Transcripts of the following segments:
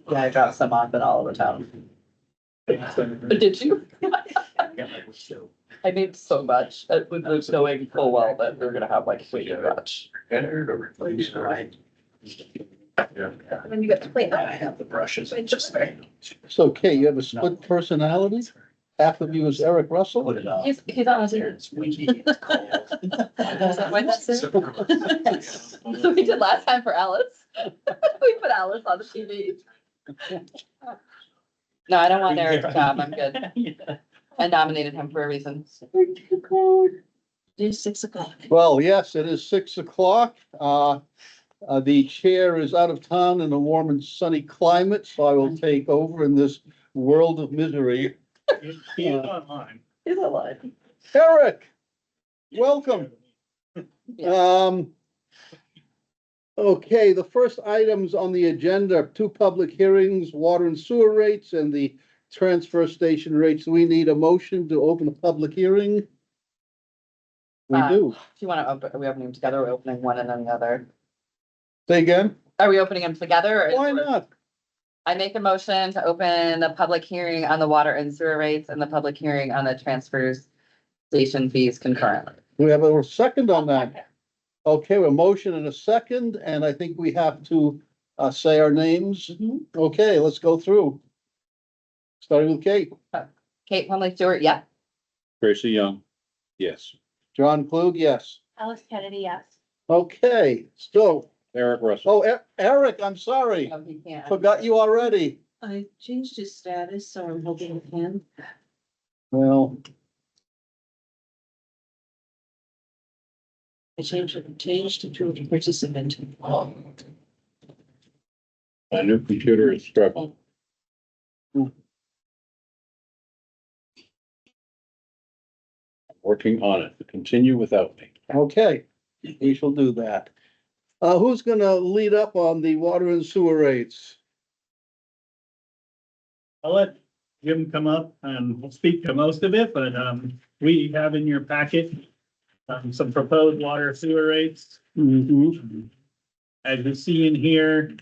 Yeah, I got some off it all the time. Did you? I need so much, with the knowing full well that we're gonna have like way too much. Yeah. And then you get to play I that. have the brushes. It's just there. So, Kate, you have a split personality? Half of you is Eric Russell? Put it up. He's on his ear. It's windy, it's cold. Is that why that's it? So we did last time for Alice. We put Alice on the TV. No, I don't want Eric's job, I'm good. I nominated him for a reason. It's 6 o'clock. Well, yes, it is 6 o'clock. The chair is out of town in a warm and sunny climate, so I will take over in this world of misery. He's online. He's alive. Eric, welcome. Yeah. Okay, the first items on the agenda are 2 public hearings, water and sewer rates and the transfer station rates. We need a motion to open a public hearing. We do. If you wanna open, are we opening them together, or are we opening one and then the other? Say again? Are we opening them together? or- Why not? I make a motion to open the public hearing on the water and sewer rates and the public hearing on the transfers station fees concurrently. Do we have a second on that? Okay, a motion and a second, and I think we have to say our names. Okay, let's go through. Starting with Kate. Kate Plumley Stewart, yeah. Tracy Young, yes. John Klug, yes. Alice Kennedy, yes. Okay, so, Eric Russell. Eric, I'm sorry. Oh, he can't. Forgot you already. I changed his status, so I'm holding a pen. Well, I changed it to a participant. My new computer is struggling. Working on it. Continue without me. okay, we shall do that. Who's gonna lead up on the water and sewer rates? I'll let Jim come up and speak to most of it, but, we have in your packet, some proposed water sewer rates. As you see in here,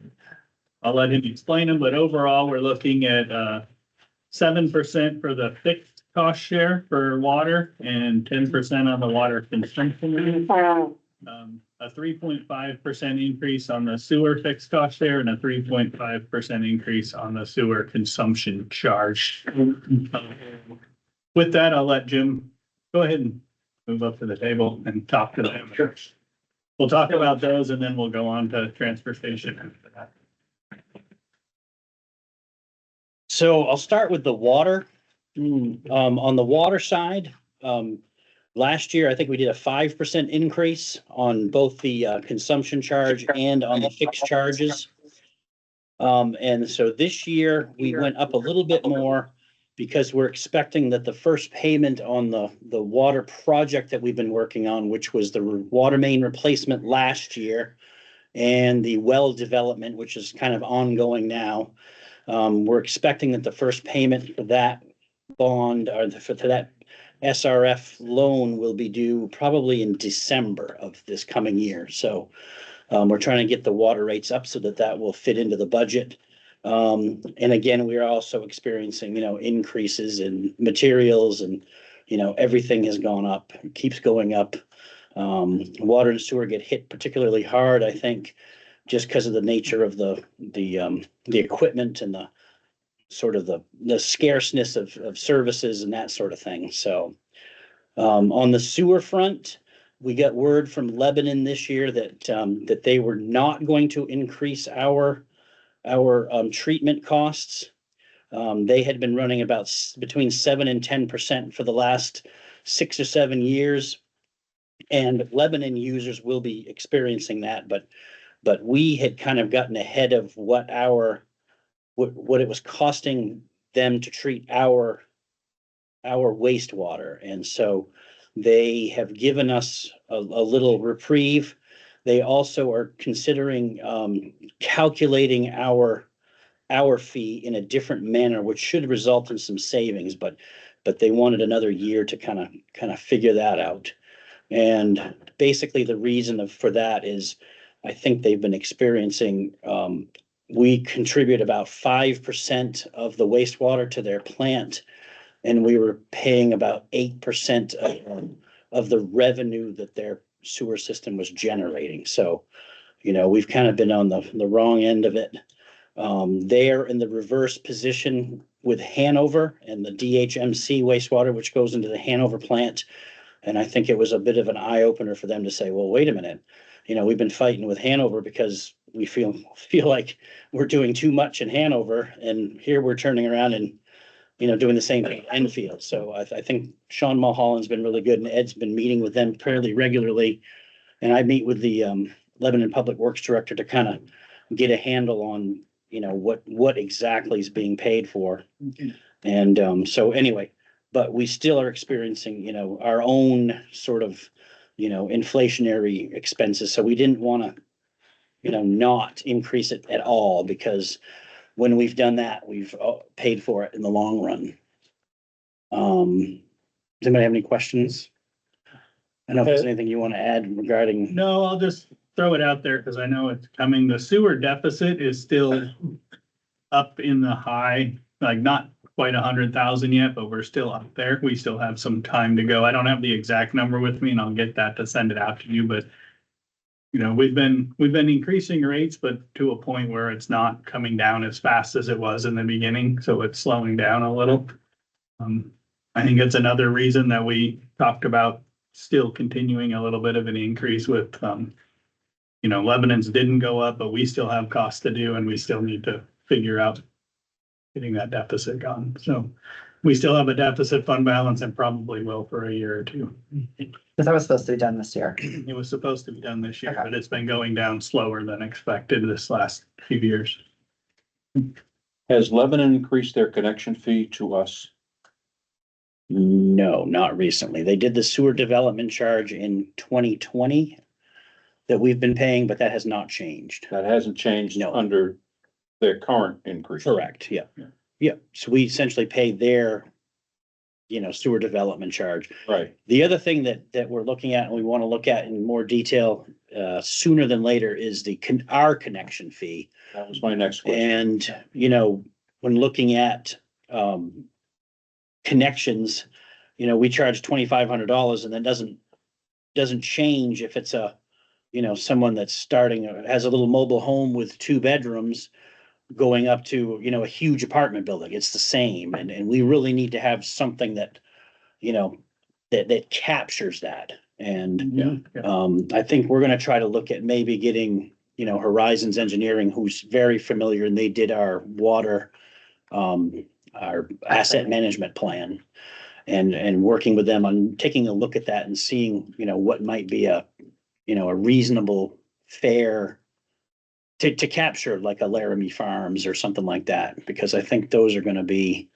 I'll let him explain them, but overall, we're looking at, 7% for the fixed cost share for water and 10% on the water consumption. A 3.5% increase on the sewer fixed cost share and a 3.5% increase on the sewer consumption charge. With that, I'll let Jim go ahead and move up to the table and talk to them. We'll talk about those and then we'll go on to transfer station after that. So I'll start with the water. On the water side, last year, I think we did a 5% increase on both the consumption charge and on the fixed charges. And so this year, we went up a little bit more because we're expecting that the first payment on the water project that we've been working on, which was the water main replacement last year, and the well development, which is kind of ongoing now. We're expecting that the first payment for that bond or for that SRF loan will be due probably in December of this coming year. So we're trying to get the water rates up so that that will fit into the budget. And again, we are also experiencing, increases in materials and, everything has gone up, keeps going up. Water and sewer get hit particularly hard, I think, just because of the nature of the equipment and the sort of the scarceness of services and that sort of thing. So on the sewer front, we got word from Lebanon this year that they were not going to increase our treatment costs. They had been running about between 7 and 10% for the last 6 or 7 years. And Lebanon users will be experiencing that, but we had kind of gotten ahead of what it was costing them to treat our wastewater. And so they have given us a little reprieve. They also are considering calculating our fee in a different manner, which should result in some savings, but they wanted another year to kind of figure that out. And basically the reason for that is, I think they've been experiencing, we contribute about 5% of the wastewater to their plant. And we were paying about 8% of the revenue that their sewer system was generating. So, you know, we've kind of been on the wrong end of it. They're in the reverse position with Hanover and the DHMC wastewater, which goes into the Hanover plant. And I think it was a bit of an eye opener for them to say, well, wait a minute. You know, we've been fighting with Hanover because we feel like we're doing too much in Hanover, and here we're turning around and, you know, doing the same thing in Enfield. So I think Sean Mulholland's been really good, and Ed's been meeting with them fairly regularly. And I meet with the Lebanon Public Works Director to kind of get a handle on, you know, what exactly is being paid for. And so anyway, but we still are experiencing, you know, our own sort of, you know, inflationary expenses. So we didn't want to, you know, not increase it at all, because when we've done that, we've paid for it in the long run. Does anybody have any questions? I don't know if there's anything you want to add regarding. No, I'll just throw it out there because I know it's coming. The sewer deficit is still up in the high, like not quite 100,000 yet, but we're still up there. We still have some time to go. I don't have the exact number with me, and I'll get that to send it out to you, but you know, we've been increasing rates, but to a point where it's not coming down as fast as it was in the beginning, so it's slowing down a little. I think it's another reason that we talked about still continuing a little bit of an increase with, you know, Lebanon's didn't go up, but we still have costs to do, and we still need to figure out getting that deficit gone. So we still have a deficit fund balance and probably will for a year or two. Because that was supposed to be done this year. It was supposed to be done this year, Okay. but it's been going down slower than expected this last few years. Has Lebanon increased their connection fee to us? No, not recently. They did the sewer development charge in 2020 that we've been paying, but that has not changed. That hasn't changed No. under their current increase? Correct, yeah. Yeah. Yeah, so we essentially pay their, you know, sewer development charge. Right. The other thing that we're looking at and we want to look at in more detail sooner than later is our connection fee. That was my next question. And, you know, when looking at connections, you know, we charge $2,500, and that doesn't change if it's you know, someone that's starting, has a little mobile home with 2 bedrooms going up to, you know, a huge apartment building. It's the same. And we really need to have something that, you know, that captures that. And I think we're going to try to look at maybe getting, you know, Horizons Engineering, who's very familiar, and they did our water, our asset management plan, and working with them on taking a look at that and seeing, you know, what might be a reasonable, fair to capture like a Laramie Farms or something like that, because I think those are gonna be.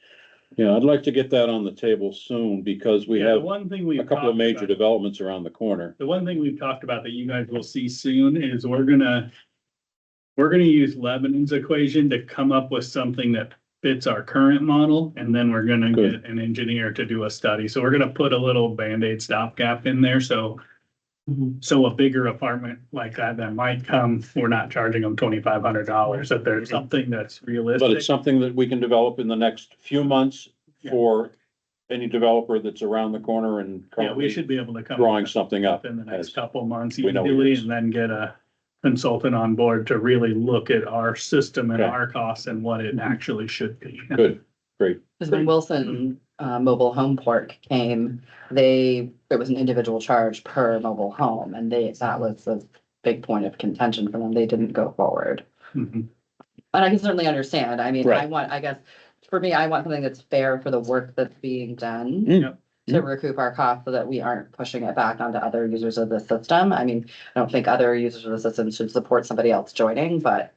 Yeah, I'd like to get that on the table soon, because we Yeah, have the one thing we've a couple of talked major about- developments around the corner. The one thing we've talked about that you guys will see soon is we're gonna use Lebanon's equation to come up with something that fits our current model, and then we're gonna Good. get an engineer to do a study. So we're gonna put a little Band-Aid stopgap in there, so a bigger apartment like that might come, we're not charging them $2,500, if there's something that's But realistic. it's something that we can develop in the next few months for any developer that's around the corner and Yeah, we currently should be able to come. drawing something up. in the next as- couple months we know it easily, is. and then get a consultant on board to really look at our system and Okay. our costs and what it actually should be. Good, great. Because when Wilson Mobile Home Park came, there was an individual charge per mobile home, and that was a big point of contention for them. They didn't go forward. Mhm. And I can certainly understand. I mean, Right. I guess, for me, I want something that's fair for the work that's being done Mm. to recoup our costs so that we aren't pushing it back onto other users of the system. I mean, I don't think other users of the system should support somebody else joining, but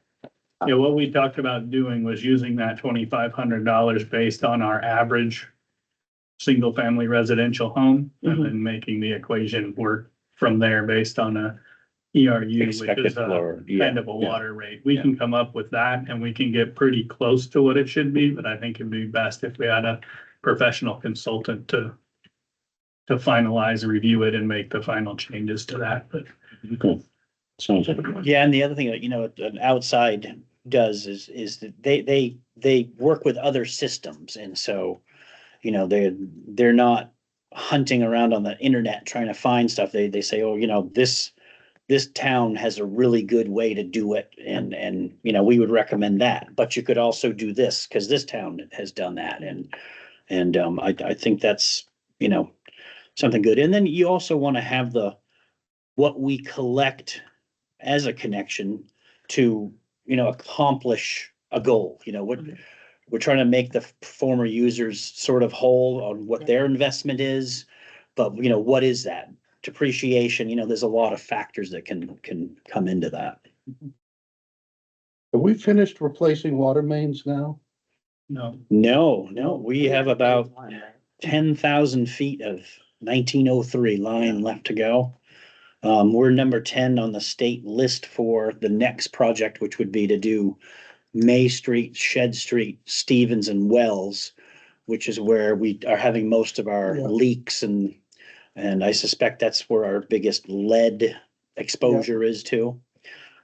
Yeah, what we talked about doing was using that $2,500 based on our average single-family residential home, and then making the equation work from there based on a ERU, which Expected is flow, a kind of a yeah. water rate. We can come up with that, and we can get pretty close to what it should be, but I think it'd be best if we had a professional consultant to to finalize, review it and make the final changes to that, but Okay. Sounds like. Yeah, and the other thing that, you know, an outside does is that they work with other systems, and so, you know, they're not hunting around on the internet trying to find stuff. They say, oh, you know, this town has a really good way to do it, and, you know, we would recommend that, but you could also do this, because this town has done that, and I think that's, you know, something good. And then you also want to have what we collect as a connection to, you know, accomplish a goal, you know, we're trying to make the former users sort of whole on what their investment is. But, you know, what is that? Depreciation, you know, there's a lot of factors that can come into that. Have we finished replacing water mains now? no. No, we have about 10,000 feet of 1903 line left to go. We're number 10 on the state list for the next project, which would be to do May Street, Shed Street, Stevens and Wells, which is where we are having most of our Yeah. leaks, and I suspect that's where our biggest lead exposure is too.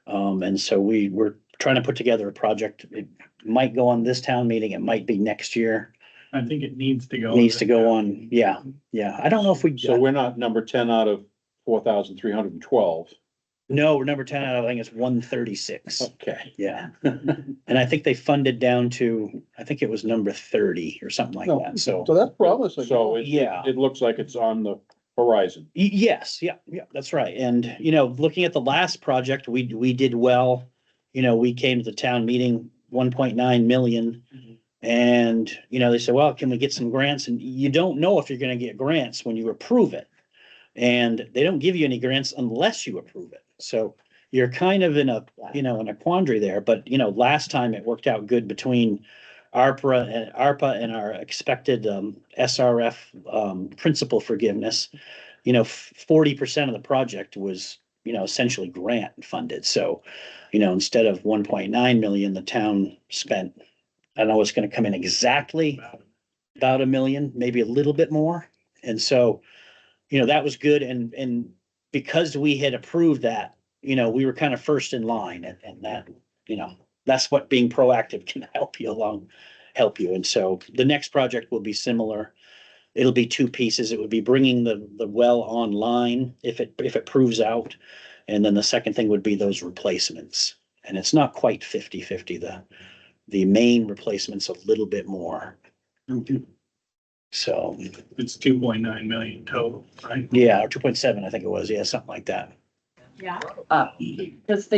And so we're trying to put together a project. It might go on this town meeting, it might be next year. I think it needs to go. Needs to go on, yeah. I don't know if we, So we're not number 10 out of 4,312. no, we're number 10 out, I think it's 136. Okay. Yeah. And I think they funded down to, I think it was number 30 or something like No. that, so. So that's promising. So Yeah. it looks like it's on the horizon. Yes, yeah, that's right. And, you know, looking at the last project, we did well. You know, we came to the town meeting, 1.9 million. And, you know, they said, well, can we get some grants? And you don't know if you're gonna get grants when you approve it. And they don't give you any grants unless you approve it. So you're kind of in a, you know, in a quandary there. But, you know, last time it worked out good between ARPA and our expected SRF principal forgiveness. You know, 40% of the project was, you know, essentially grant funded. So, you know, instead of 1.9 million, the town spent, I don't know, it's gonna come in exactly about 1 million, maybe a little bit more. And so, you know, that was good. And because we had approved that, you know, we were kind of first in line, and that, you know, that's what being proactive can help you. And so the next project will be similar. It'll be two pieces. It would be bringing the well online if it proves out. And then the second thing would be those replacements. And it's not quite 50-50. The main replacement's a little bit more. So, It's 2.9 million total, right? yeah, or 2.7, I think it was. Yeah, something like that. Yeah. Does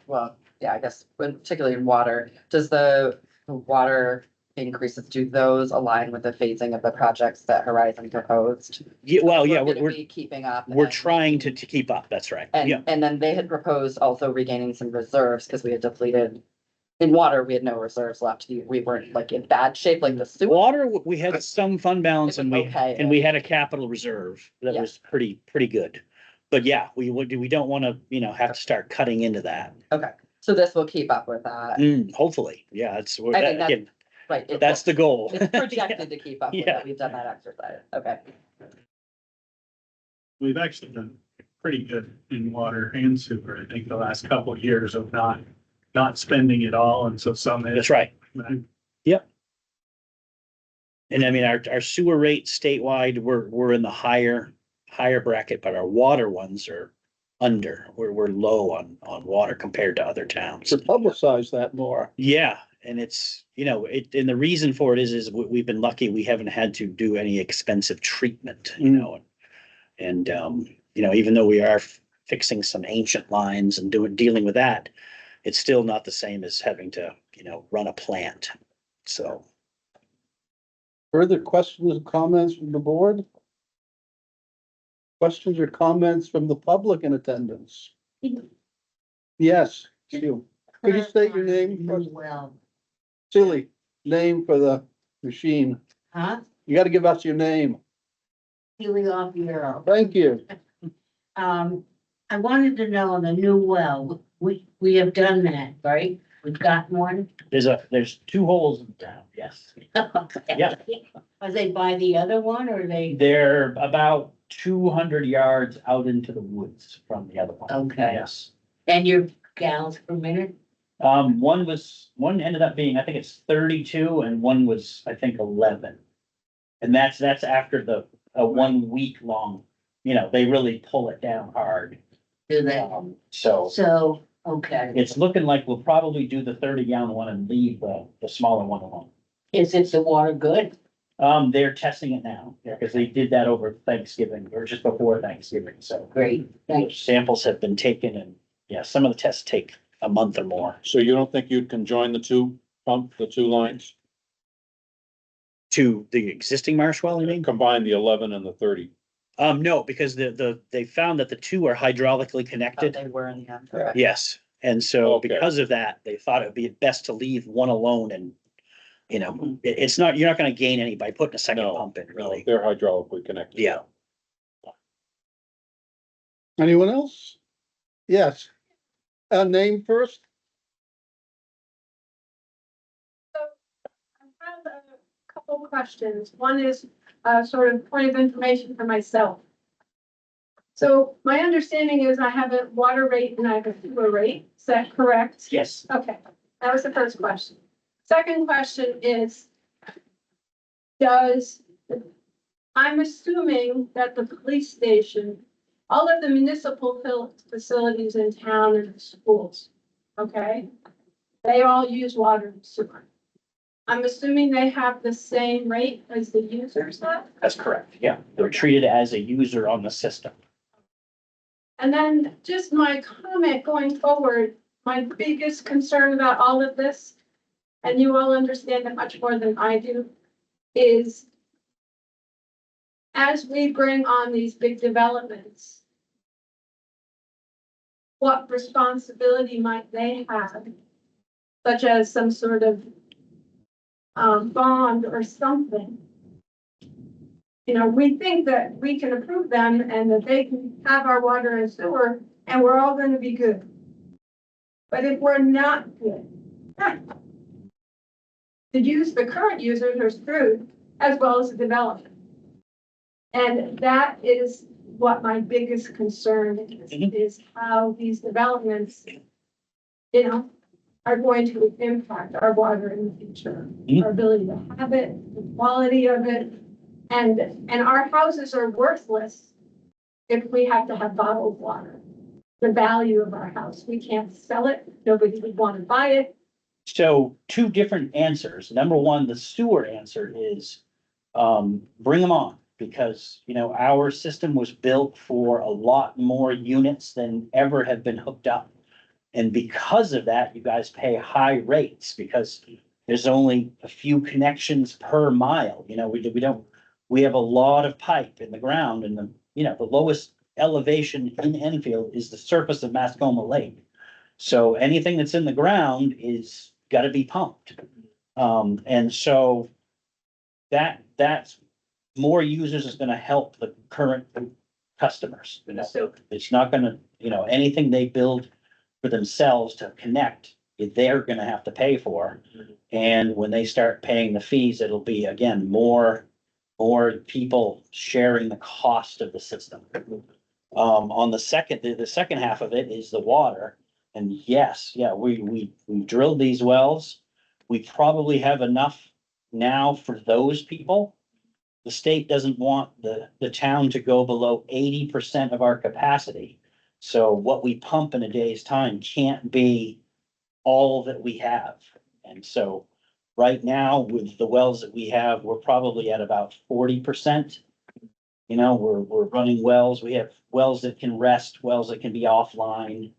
well, yeah, I guess, particularly in water, does the water increases, do those align with the phasing of the projects that Horizon proposed? Yeah, well, yeah, Gonna we're be keeping up. we're and- trying to keep up. That's right. Yeah. And then they had proposed also regaining some reserves because we had depleted. In water, we had no reserves left. We weren't like in bad shape like the sewer. Water, we had some fund balance, and Okay. we had a capital reserve that Yeah. was pretty good. But yeah, we don't want to, you know, have to start cutting into that. Okay, so this will keep up with that, Hopefully, yeah, I think that's- right? it- that's the goal. It's projected to keep up with Yeah. it. We've done that exercise. Okay. We've actually done pretty good in water and sewer, I think, the last couple of years of not spending it all, and so some. That's right. Yep. And I mean, our sewer rate statewide, we're in the higher bracket, but our water ones are under. We're low on water compared to other towns. To publicize that more. Yeah, and it's, you know, and the reason for it is we've been lucky. We haven't had to do any expensive treatment, you know, and you know, even though we are fixing some ancient lines and dealing with that, it's still not the same as having to, you know, run a plant. So. Further questions and comments from the board? Questions or comments from the public in attendance? Yes, you. Could you state your name first? Well, Silly, name for the machine. huh? You gotta give us your name. Helios Bureau. Thank you. I wanted to know on the new well, we have done that, right? We've got one. There's two holes in the ground, yes. Yeah. Are they by the other one or they? They're about 200 yards out into the woods from the other one. Okay. Yes. And your gallons per minute? One ended up being, I think it's 32 and one was, I think, 11. And that's after a 1 week long, they really pull it down hard. Do they? So So, okay. it's looking like we'll probably do the 30-gallon one and leave the smaller one alone. Is it the water good? They're testing it now, because they did that over Thanksgiving or just before Thanksgiving, so. Great, thanks. Samples have been taken and, yeah, some of the tests take a month or more. So you don't think you can join the two lines? To the existing marsh well, you mean? Combine the 11 and the 30? No, because they found that the two are hydraulically Thought connected. They were in the end. Yes, and so Okay. because of that, they thought it'd be best to leave one alone and, it's not, you're not gonna gain any by putting a second No, pump in, No, really. they're hydraulically connected. Yeah. Anyone else? Yes. A name first? I have a couple questions. One is sort of point of information for myself. So my understanding is I have a water rate and I have a sewer rate. Is that correct? Yes. Okay, that was the first question. Second question is, I'm assuming that the police station, all of the municipal facilities in town and the schools, okay? They all use water and sewer. I'm assuming they have the same rate as the users have? That's correct, yeah. They're treated as a user on the system. And then just my comment going forward, my biggest concern about all of this, and you all understand it much more than I do, is as we bring on these big developments, what responsibility might they have? Such as some sort of bond or something. We think that we can approve them and that they can have our water and sewer and we're all gonna be good. But if we're not good, the current users are screwed as well as the development. And that is what my biggest concern is how these developments, are going to impact our water in the future. Our ability to have it, the quality of it, and our houses are worthless if we have to have bottled water. The value of our house, we can't sell it, nobody would want to buy it. So two different answers. Number one, the sewer answer is, bring them on. Because, our system was built for a lot more units than ever have been hooked up. And because of that, you guys pay high rates because there's only a few connections per mile. We have a lot of pipe in the ground and the lowest elevation in Enfield is the surface of Mascoma Lake. So anything that's in the ground is gotta be pumped. And so that's more users is gonna help the current customers. It's not gonna, anything they build for themselves to connect, they're gonna have to pay for. And when they start paying the fees, it'll be, again, more people sharing the cost of the system. On the second half of it is the water. And yes, yeah, we drilled these wells. We probably have enough now for those people. The state doesn't want the town to go below 80% of our capacity. So what we pump in a day's time can't be all that we have. And so right now with the wells that we have, we're probably at about 40%. We're running wells. We have wells that can rest, wells that can be offline.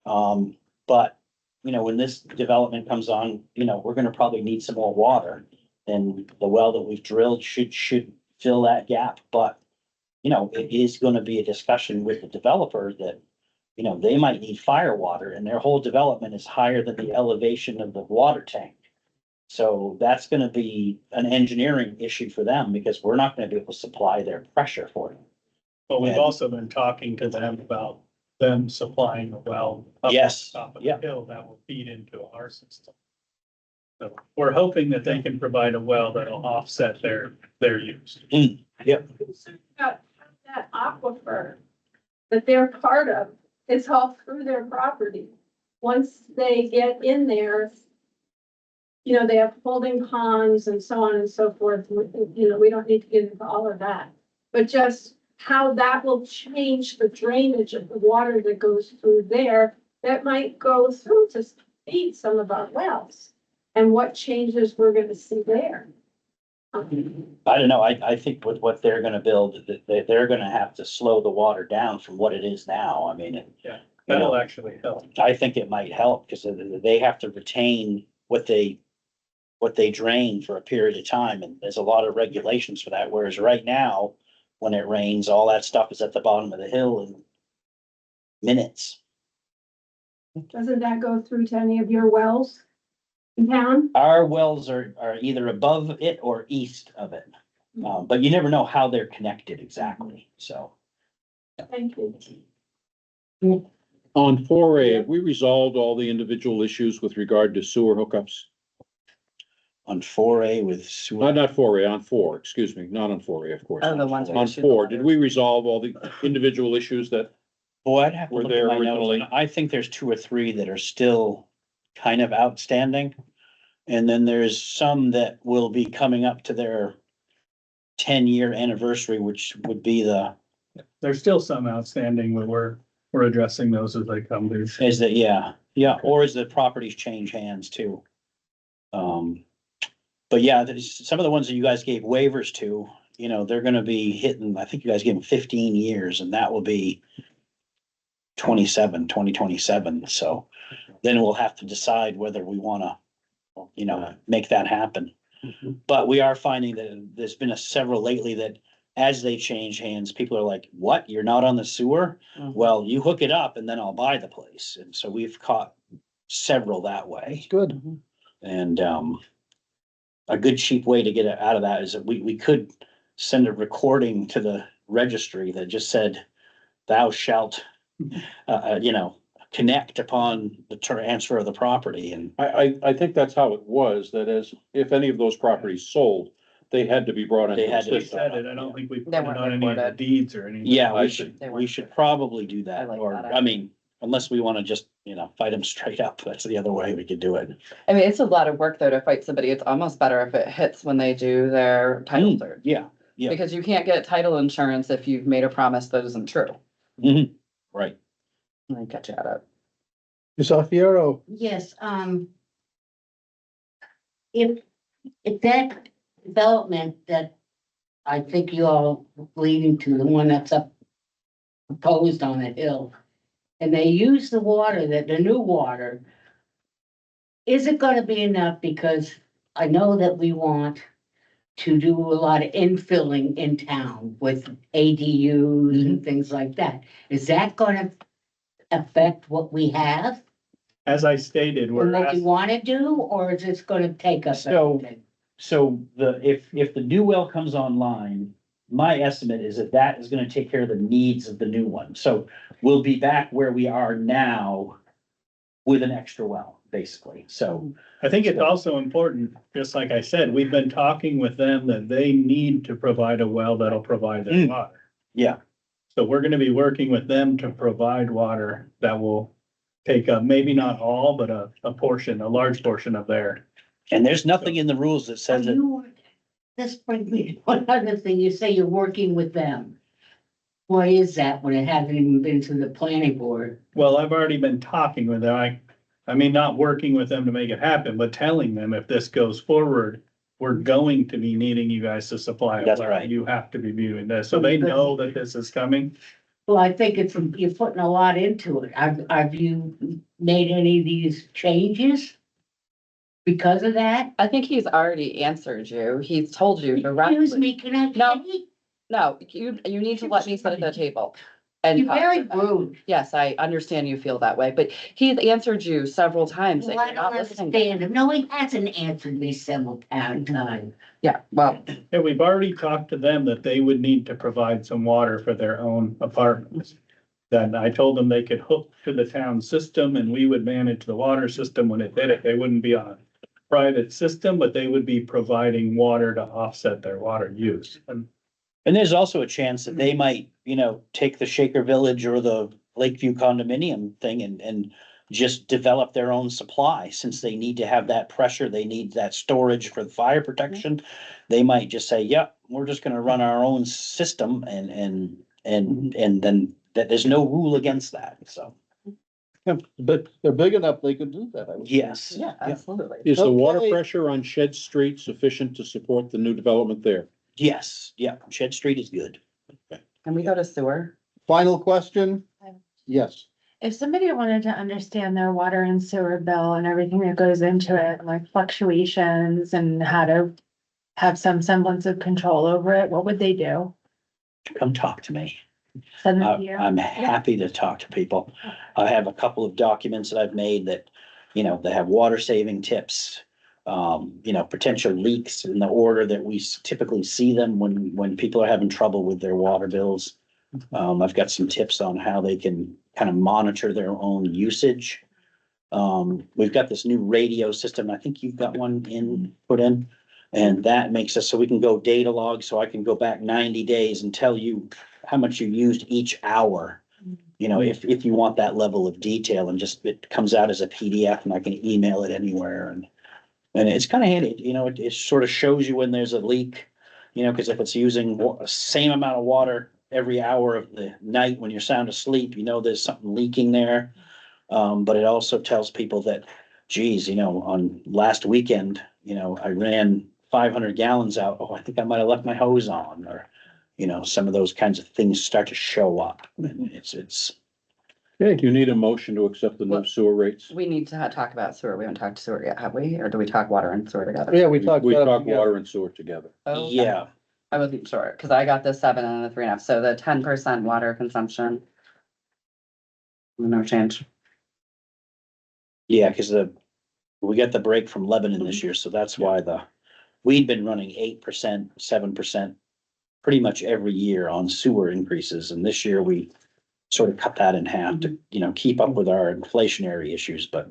But when this development comes on, we're gonna probably need some more water. And the well that we've drilled should fill that gap, but it is gonna be a discussion with the developer that, they might need fire water and their whole development is higher than the elevation of the water tank. So that's gonna be an engineering issue for them because we're not gonna be able to supply their pressure for them. But we've also been talking to them about them supplying a well. up Yes, on top of yeah. the hill that will feed into our system. So we're hoping that they can provide a well that'll offset their use. concerned about how that aquifer that they're part of, it's all through their property. Once they get in there, you know, they have holding ponds and so on and so forth. You know, we don't need to get into all of that. But just how that will change the drainage of the water that goes through there, that might go through to feed some of our wells. And what changes we're gonna see there. I don't know, I think with what they're gonna build, that they're gonna have to slow the water down from what it is now. I mean, That'll actually help. I think it might help, because they have to retain what they drain for a period of time, and there's a lot of regulations for that, whereas right now, when it rains, all that stuff is at the bottom of the hill in minutes. Doesn't that go through to any of your wells in town? Our wells are either above it or east of it, but you never know how they're connected exactly, so. Thank you. On 4A, have we resolved all the individual issues with regard to sewer hookups? On 4A with sewer. Not 4A, on 4, excuse me, not on 4A, of course. Oh, the ones we On issued the 4, did letters. we resolve all the individual issues that, Boy, I'd have to Were look there at my notes. originally- I think there's 2 or 3 that are still kind of outstanding. And then there's some that will be coming up to their 10-year anniversary, which would be There's still some outstanding, but we're addressing those as they come due. is that, or as the properties change hands too. But yeah, there's some of the ones that you guys gave waivers to, you know, they're gonna be hitting, I think you guys gave them 15 years, and that will be 2027, so then we'll have to decide whether we wanna, you know, make that happen. But we are finding that there's been several lately that as they change hands, people are like, what, you're not on the sewer? Mhm. Well, you hook it up and then I'll buy the place, and so we've caught several that way. It's good. And, a good cheap way to get it out of that is that we could send a recording to the registry that just said, thou shalt, you know, connect upon the transfer of the property, and I think that's how it was, that as, if any of those properties sold, they had to be brought into They the had to We be system. said it, I don't think we put They it weren't on any of the recorded. deeds or anything. yeah, I we see. should, They we weren't should good. probably do I that, like or, that I mean, unless we wanna just, you know, fight them straight up, that's the other way we could do it. I mean, it's a lot of work though to fight somebody. It's almost better if it hits when they do their title search. Yeah, yeah. Because you can't get title insurance if you've made a promise that isn't true. Right. I get you at it. Ms. Alfiero, Yes, if that development that I think you all leading to, the one that's up proposed on the hill, and they use the water, the new water, is it gonna be enough? Because I know that we want to do a lot of infilling in town with ADUs and things like that. Is that gonna affect what we have As I stated, and we're what we asking, wanna do, or is this gonna take us? So- everything? So if the new well comes online, my estimate is that is gonna take care of the needs of the new one. So we'll be back where we are now with an extra well, basically, so. I think it's also important, just like I said, we've been talking with them that they need to provide a well that'll provide their Mm. water. Yeah. So we're gonna be working with them to provide water that will take up, maybe not all, but a portion, a large portion of their. And there's nothing in the rules that Are says that, you, this brings me to one other thing, you say you're working with them. Why is that when it hasn't even been to the planning board? Well, I've already been talking with them. I mean, not working with them to make it happen, but telling them if this goes forward, we're going to be needing you guys to supply. a That's well. right. You have to be viewing this. So they know that this is coming. Well, I think it's, you're putting a lot into it. Have you made any of these changes? Because of that? I think he's already answered you. He's told you Excuse directly. me, can I? No. No, you need to let me sit at the table. And You're talk very to them. rude. Yes, I understand you feel that way, but he's answered you several times. and Well, I you're not don't listening. understand him. No, he hasn't answered me several times. Yeah, well, And we've already talked to them that they would need to provide some water for their own apartments. then I told them they could hook to the town system and we would manage the water system when it did it. They wouldn't be on a private system, but they would be providing water to offset their water use. And there's also a chance that they might, take the Shaker Village or the Lakeview condominium thing and just develop their own supply, since they need to have that pressure, they need that storage for the fire protection. They might just say, yep, we're just gonna run our own system and then that there's no rule against that, so, But they're big enough, they could do that. I would think. yes. Yeah, absolutely. Is the water Okay. pressure on Shed Street sufficient to support the new development there? Yes, yeah, Shed Street is good. Can we go to sewer? Final question? Yes. If somebody wanted to understand their water and sewer bill and everything that goes into it, like fluctuations and how to have some semblance of control over it, what would they do? Come talk to me. Send them to you? I'm happy to talk to people. I have a couple of documents that I've made that, that have water saving tips. Potential leaks in the order that we typically see them when people are having trouble with their water bills. I've got some tips on how they can kind of monitor their own usage. We've got this new radio system. I think you've got one put in. And that makes us so we can go data log, so I can go back 90 days and tell you how much you used each hour. If you want that level of detail, and just it comes out as a PDF and I can email it anywhere, and it's kind of handy, it sort of shows you when there's a leak, because if it's using the same amount of water every hour of the night when you're sound asleep, there's something leaking there. But it also tells people that, geez, on last weekend, I ran 500 gallons out. Oh, I think I might have left my hose on, or, some of those kinds of things start to show up. And it's. Okay, do you need a motion to accept the new Well- sewer rates? We need to talk about sewer. We haven't talked sewer yet, have we? Or do we talk water and sewer together? Yeah, we talked. We about it talk together. water and sewer together. Okay. Yeah, I wasn't sure, because I got the 7 and the 3.5, so the 10% water consumption. No change. yeah, because we got the break from Lebanon this year, so that's why we'd been running 8%, 7%. Pretty much every year on sewer increases, and this year we sort of cut that in half to, keep up with our inflationary issues, but,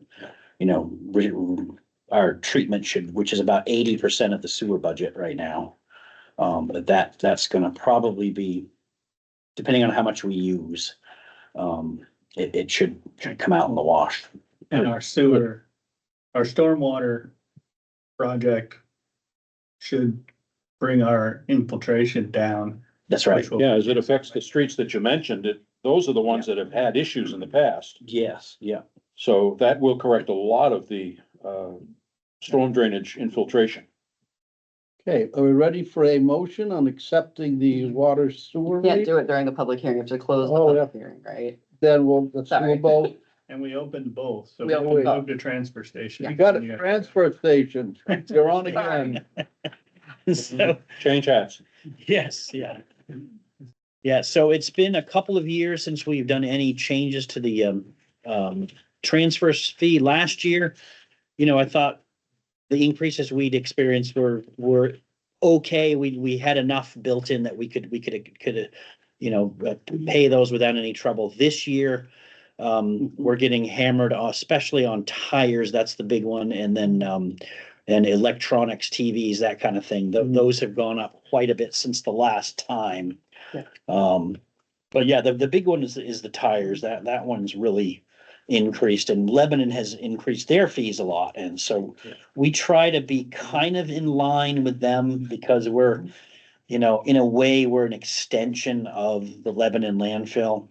our treatment which is about 80% of the sewer budget right now. But that's gonna probably be, depending on how much we use, it should come out in the wash. And our stormwater project should bring our infiltration down. That's right. which will- Yeah, as it affects the streets that you mentioned, those are the ones that have had issues in the past. Yes, yeah. So that will correct a lot of the, storm drainage infiltration. Okay, are we ready for a motion on accepting the water sewer Can't rate? do it during the public hearing. You have to close the Oh, public hearing, right? Then let's do Sorry. both. And we opened both, so We we opened both. moved to transfer station. You got it, transfer station. You're on again. So, Change hats. yes, yeah. Yeah, so it's been a couple of years since we've done any changes to the transfer fee. Last year, I thought the increases we'd experienced were okay. We had enough built in that we could pay those without any trouble. This year, we're getting hammered, especially on tires. That's the big one. And then, and electronics, TVs, that kind of thing. Those have gone up quite a bit since the last time. Yeah. But yeah, the big one is the tires. That one's really increased, and Lebanon has increased their fees a lot. And so we try to be kind of in line with them, because we're, in a way, we're an extension of the Lebanon landfill.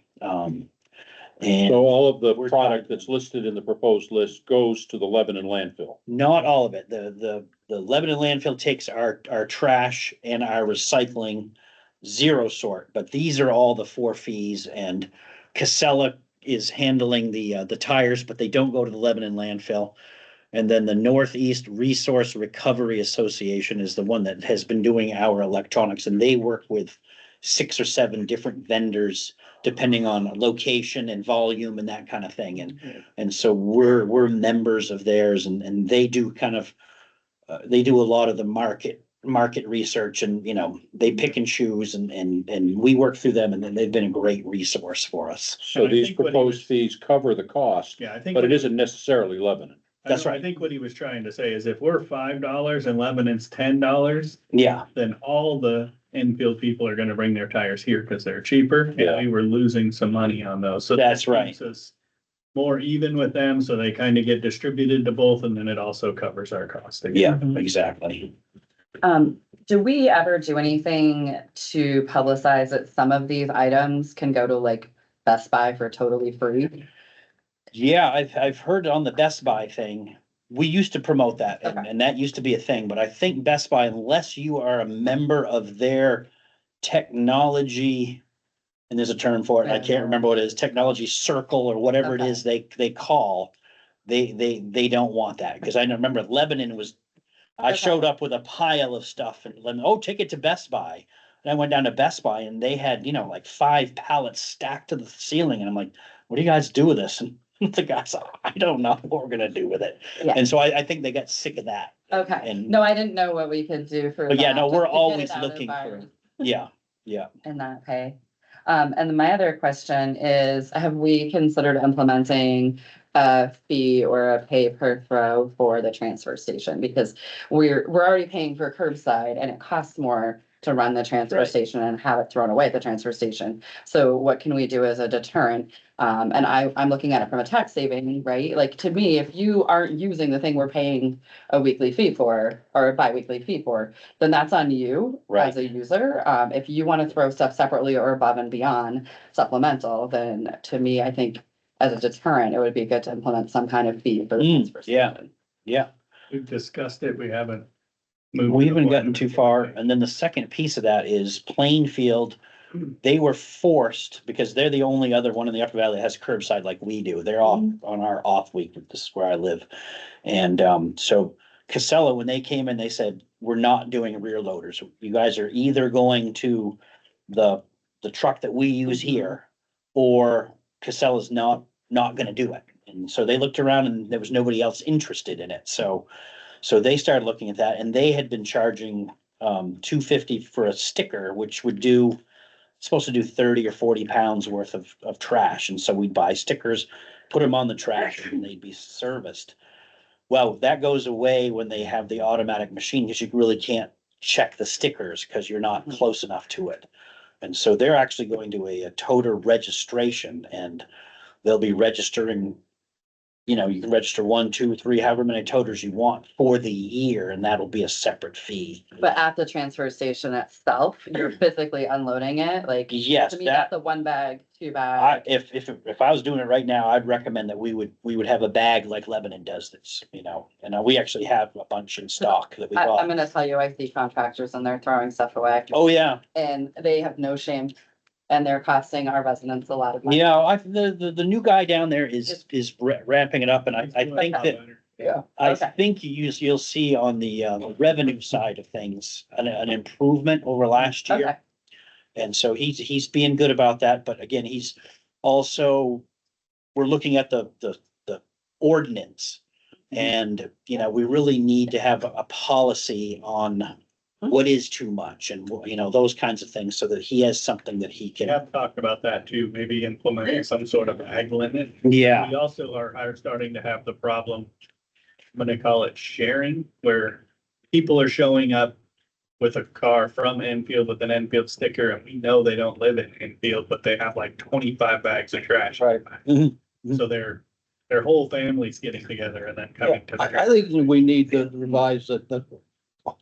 And So all of the We're product that's listed in the proposed list goes to the Lebanon landfill. not all of it. The Lebanon landfill takes our trash and our recycling zero sort, but these are all the 4 fees, and Casella is handling the tires, but they don't go to the Lebanon landfill. And then the Northeast Resource Recovery Association is the one that has been doing our electronics, and they work with 6 or 7 different vendors depending on location and volume and that kind of thing. And so we're members of theirs, and they do kind of, they do a lot of the market market research and, you know, they pick and choose and we work through them and then they've been a great resource for us. So And I these think what he proposed was- fees cover the cost, Yeah, I think. but what it isn't necessarily Lebanon. That's I right. think what he was trying to say is if we're $5 and Lebanon's $10, Yeah, then all the Enfield people are gonna bring their tires here because they're cheaper. Yeah. And we were losing some money on those. So That's that right. keeps us more even with them, so they kind of get distributed to both, and then it also covers our cost. yeah, exactly. Do we ever do anything to publicize that some of these items can go to like Best Buy for totally free? Yeah, I've heard on the Best Buy thing, we used to promote that Okay. and that used to be a thing, but I think Best Buy, unless you are a member of their technology, and there's a term for it, I can't remember what it is, technology circle or whatever it Okay. is they call, they don't want that, because I remember Lebanon was, I Okay. showed up with a pile of stuff and, oh, take it to Best Buy. And I went down to Best Buy and they had, you know, like 5 pallets stacked to the ceiling. And I'm like, what do you guys do with this? And the guy's like, I don't know what we're gonna do with it. Yeah. And so I think they got sick of that. Okay, And- no, I didn't know what we could do for. But yeah, that, no, just we're to get it always out of looking our- for, yeah, yeah. In that pay. And then my other question is, have we considered implementing a fee or a pay per throw for the transfer station? Because we're already paying for curbside and it costs more to run the transfer Right. station and have it thrown away at the transfer station. So what can we do as a deterrent? And I'm looking at it from a tax saving, right? Like, to me, if you aren't using the thing we're paying a weekly fee for, or a bi-weekly fee for, then that's on you Right. as a user. If you want to throw stuff separately or above and beyond supplemental, then to me, I think as a deterrent, it would be good to implement some kind of fee for the transfer yeah. station. Yeah, We've discussed it, we haven't. moved we to the haven't point gotten of- too far. And then the second piece of that is Plainfield. They were forced, because they're the only other one in the Upper Valley that has curbside like we do. They're off on our off week. This is where I live. And so Casella, when they came in, they said, we're not doing rear loaders. You guys are either going to the truck that we use here, or Casella's not gonna do it. And so they looked around and there was nobody else interested in it. So they started looking at that, and they had been charging $250 for a sticker, which would do, supposed to do 30 or 40 pounds worth of trash. And so we'd buy stickers, put them on the trash, and they'd be serviced. Well, that goes away when they have the automatic machine, because you really can't check the stickers because you're not close enough to it. And so they're actually going to a toter registration, and they'll be registering, you know, you can register 1, 2, 3, however many toters you want for the year, and that'll be a separate fee. But at the transfer station itself, you're physically unloading it, like, Yes, to me, that, that's a 1 bag, 2 I, bag. if I was doing it right now, I'd recommend that we would have a bag like Lebanon does this, you know, and we actually have a bunch in stock that we I'm bought. gonna tell you, I see contractors and they're throwing stuff away Oh, yeah, and they have no shame. And they're costing our residents a lot of money. yeah, the new guy down there is ramping it up, and I think that, I Okay. think you'll see on the revenue side of things, an improvement over last Okay, year. And so he's being good about that, but again, he's also, we're looking at the ordinance. And, you know, we really need to have a policy on what is too much and, you know, those kinds of things, so that he has something that he We can. have talked about that too, maybe implementing some sort of ag limit. Yeah, We also are starting to have the problem, I'm gonna call it sharing, where people are showing up with a car from Enfield with an Enfield sticker, and we know they don't live in Enfield, but they have like 25 bags of trash. Right. Mhm. So their whole family's getting together and then coming to the. I think we need to revise the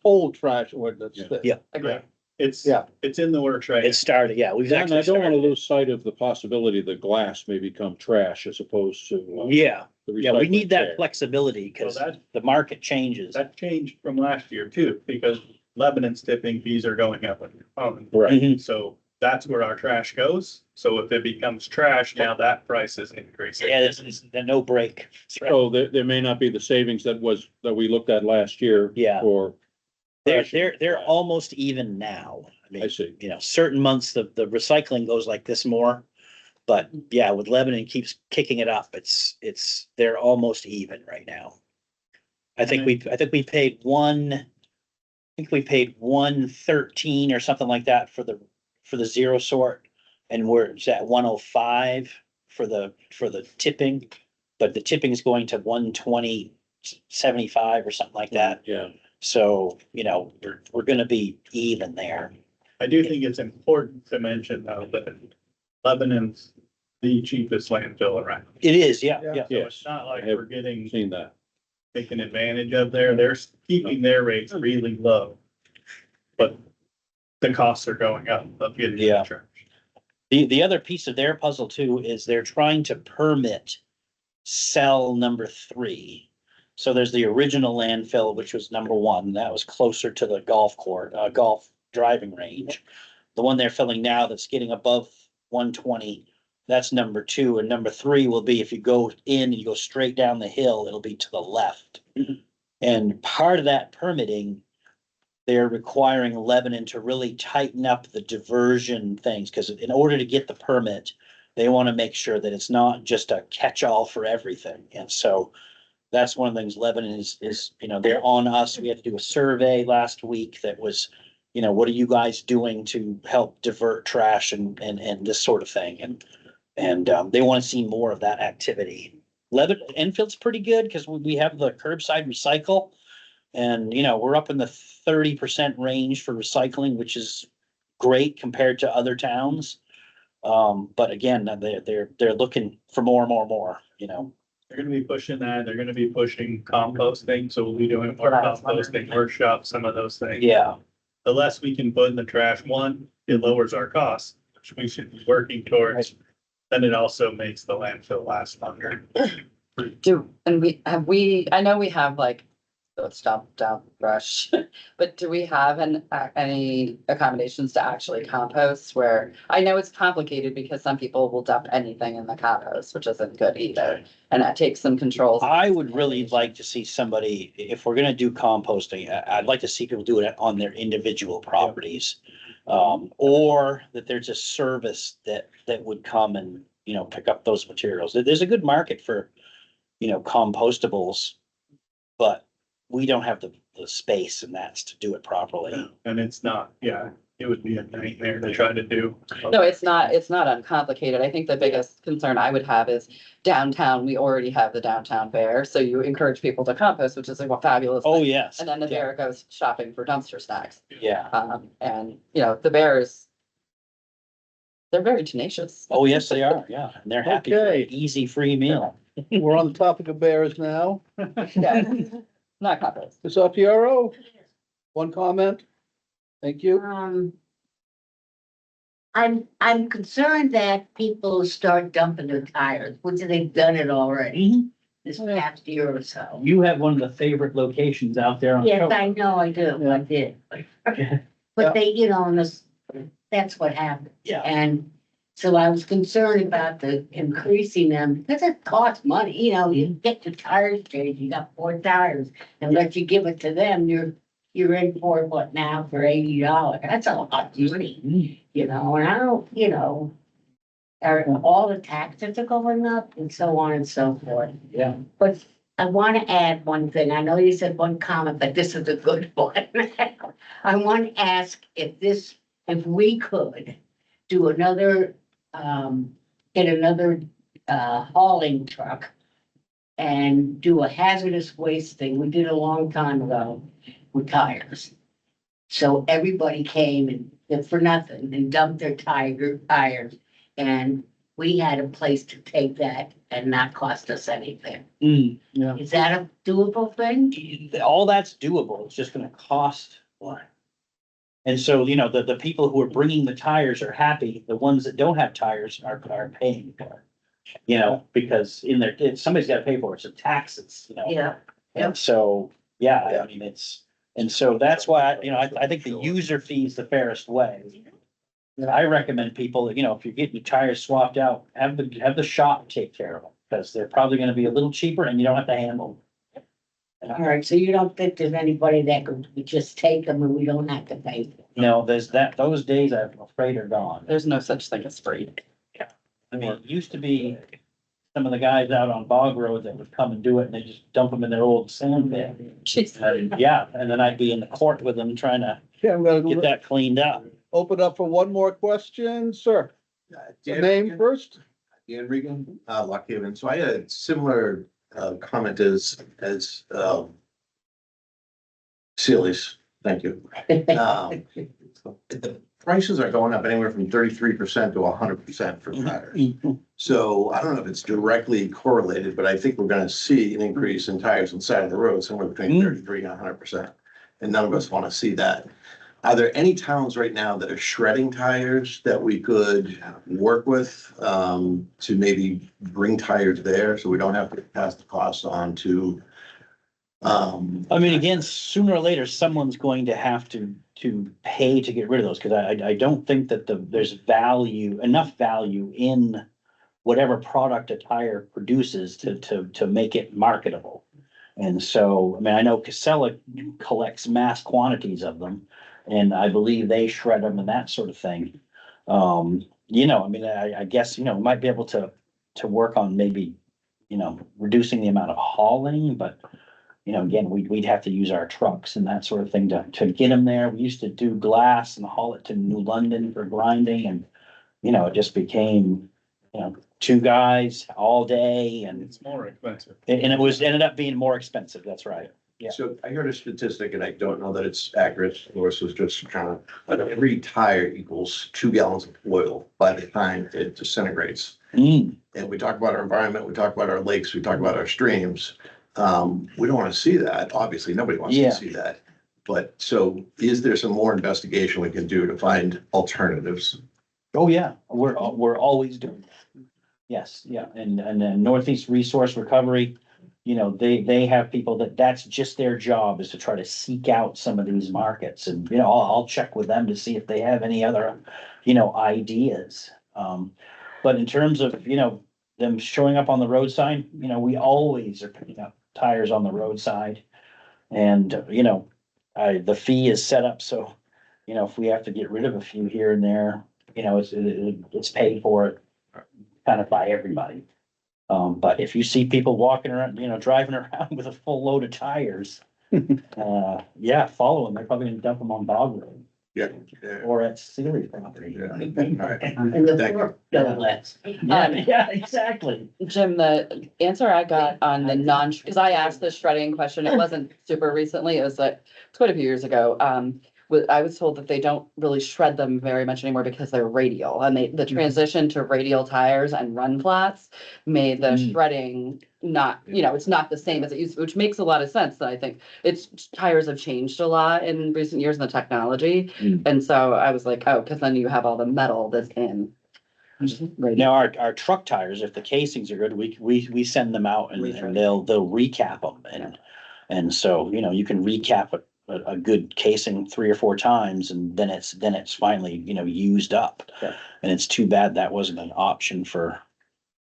whole trash ordinance. Yeah. agree. It's, Yeah. it's in the works right it started, yeah, we've And actually I don't wanna started. lose sight of the possibility that glass may become trash as opposed to. Yeah, the yeah, we recycling need that tag. flexibility, now. because So the market changes. that changed from last year too, because Lebanon's tipping fees are going up. Right, Mhm. So that's where our trash goes. So if it becomes trash, now that price is increasing. Yeah, there's no break. That's right. so there may not be the savings that we looked at last year. Yeah. For. They're almost even now. I I mean, see. you know, certain months, the recycling goes like this more. But yeah, with Lebanon keeps kicking it up, they're almost even right now. I think we paid think we paid 113 or something like that for the zero sort. And we're at 105 for the tipping, but the tipping is going to 120.75 or something like that. Yeah. So, we're gonna be even there. I do think it's important to mention though, that Lebanon's the cheapest landfill around. It is, yeah. So it's not like I have we're getting Seen that. taken advantage of there. They're keeping their rates really low. But the costs are going up of getting Yeah. charged. The other piece of their puzzle too is they're trying to permit cell number 3. So there's the original landfill, which was number 1, that was closer to the golf driving range. The one they're filling now that's getting above 120, that's number 2, and number 3 will be if you go in and you go straight down the hill, it'll be to the left. And part of that permitting, they're requiring Lebanon to really tighten up the diversion things, because in order to get the permit, they want to make sure that it's not just a catch-all for everything. And so that's one of the things Lebanon is, they're on us. We had to do a survey last week that was, what are you guys doing to help divert trash and this sort of thing? And they want to see more of that activity. Enfield's pretty good because we have the curbside recycle. And, we're up in the 30% range for recycling, which is great compared to other towns. But again, they're looking for more. They're gonna be pushing that. They're gonna be pushing composting. So we'll be doing more composting workshops, some of those things. Yeah, The less we can put in the trash, one, it lowers our costs, which we should be working towards. Then it also makes the landfill last longer. I know we have like, let's dump brush, but do we have any accommodations to actually compost where, I know it's complicated because some people will dump anything in the compost, which isn't good either. And that takes some controls. I would really like to see somebody, if we're gonna do composting, I'd like to see people do it on their individual properties. Or that there's a service that would come and, pick up those materials. There's a good market for, compostables, but we don't have the space and that's to do it properly. And it's not, it would be a nightmare to try to do. No, it's not uncomplicated. I think the biggest concern I would have is downtown. We already have the downtown fair, so you encourage people to compost, which is a fabulous Oh, thing. yes. And then the bear goes shopping for dumpster snacks. Yeah. And the bears, they're very tenacious. Oh, yes, they are. Yeah. And they're happy for Okay. an easy, free meal. We're on the topic of bears now. Yeah. Not compost. Ms. Altiero, one comment? Thank you. I'm concerned that people start dumping their tires, which they've done it already this past year or so. You have one of the favorite locations out there on. Yes, I know I do, I did. But they, and that's what happened. Yeah. And so I was concerned about the increasing them because it costs money, you get your tires changed, you got 4 tires. Unless you give it to them, you're in for what now for $80. That's a lot of money, and I don't, all the taxes are going up and so on and so forth. Yeah. But I want to add one thing. I know you said one comment, but this is a good one. I want to ask if we could do another, get another, hauling truck and do a hazardous waste thing. We did a long time ago with tires. So everybody came and for nothing and dumped their tires. And we had a place to take that and not cost us anything. Yeah. Is that a doable thing? All that's doable. It's just gonna cost what? And so, the people who are bringing the tires are happy. The ones that don't have tires are paying for it. Because somebody's gotta pay for it. It's a taxes, Yeah. And so, I mean, and so that's why, I think the user fee is the fairest way. I recommend people, if you're getting your tires swapped out, have the shop take care of them, because they're probably gonna be a little cheaper and you don't have to handle them. All right, so you don't think there's anybody that could just take them and we don't have to pay for them? No, those days I'm afraid are gone. There's no such thing as free. I mean, it used to be, some of the guys out on Bog Road that would come and do it and they just dump them in their old sand bin. Yeah, and then I'd be in the court with them trying to Okay, I'm get gonna that cleaned up. open up for one more question, sir. Dan Name Regan. first? Dan Regan, Lock Haven. So I had a similar comment as Sealy's. Thank you. The prices are going up anywhere from 33% to 100% for tires. So I don't know if it's directly correlated, but I think we're gonna see an increase in tires on the side of the road, somewhere between 33 and 100%. And none of us wanna see that. Are there any towns right now that are shredding tires that we could work with to maybe bring tires there so we don't have to pass the cost on to? I mean, again, sooner or later, someone's going to have to pay to get rid of those, because I don't think that there's enough value in whatever product a tire produces to make it marketable. And so, I mean, I know Casella collects mass quantities of them, and I believe they shred them and that sort of thing. You know, I mean, I guess, you know, might be able to work on maybe, you know, reducing the amount of hauling, but you know, again, we'd have to use our trucks and that sort of thing to get them there. We used to do glass and haul it to New London for grinding, and, you know, it just became, you know, two guys all day, and It's more expensive. ended up being more expensive. That's right. Yeah. So I heard a statistic, and I don't know that it's accurate. Lois was just trying to, but every tire equals 2 gallons of oil by the time it disintegrates. Mm. And we talk about our environment, we talk about our lakes, we talk about our streams. We don't want to see that. Obviously, nobody wants Yeah. to see that. But so is there some more investigation we can do to find alternatives? Oh, yeah, we're always doing that. Yes, yeah, and then Northeast Resource Recovery, you know, they have people that's just their job, is to try to seek out some of these markets, and, you know, I'll check with them to see if they have any other, you know, ideas. But in terms of, you know, them showing up on the roadside, you know, we always are picking up tires on the roadside. And, you know, the fee is set up so, you know, if we have to get rid of a few here and there, you know, it's paid for it kind of by everybody. But if you see people walking around, you know, driving around with a full load of tires, yeah, follow them. They're probably gonna dump them on Bog Road Yeah. or at Sealy property. Yeah. All right. And the Thank you. fork doublets. Yeah, exactly. Jim, the answer I got on the because I asked the shredding question, it wasn't super recently, it was like quite a few years ago. I was told that they don't really shred them very much anymore because they're radial, and the transition to radial tires and run flats made the shredding not, you know, it's not the same as it used to, which makes a lot of sense. I think tires have changed a lot in recent years in the technology. And so I was like, oh, because then you have all the metal that's in. radial. Now, our truck tires, if the casings are good, we send them out and they'll recap them, and so, you know, you can recap a good casing 3 or 4 times, and then it's finally, you know, used up. Yeah. And it's too bad that wasn't an option for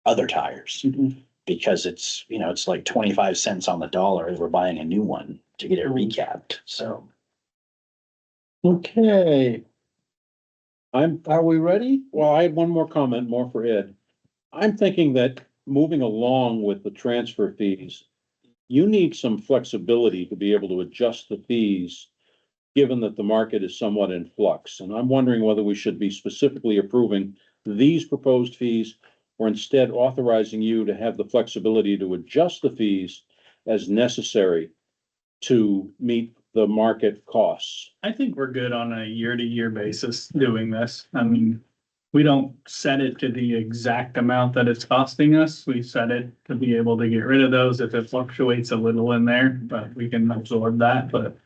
other tires, because it's, you know, it's like 25 cents on the dollar as we're buying a new one to get it recapped, so. Okay, Are we ready? well, I had one more comment, more for Ed. I'm thinking that moving along with the transfer fees, you need some flexibility to be able to adjust the fees, given that the market is somewhat in flux. And I'm wondering whether we should be specifically approving these proposed fees, or instead authorizing you to have the flexibility to adjust the fees as necessary to meet the market costs. I think we're good on a year-to-year basis doing this. I mean, we don't set it to the exact amount that it's costing us. We set it to be able to get rid of those if it fluctuates a little in there, but we can absorb that. But,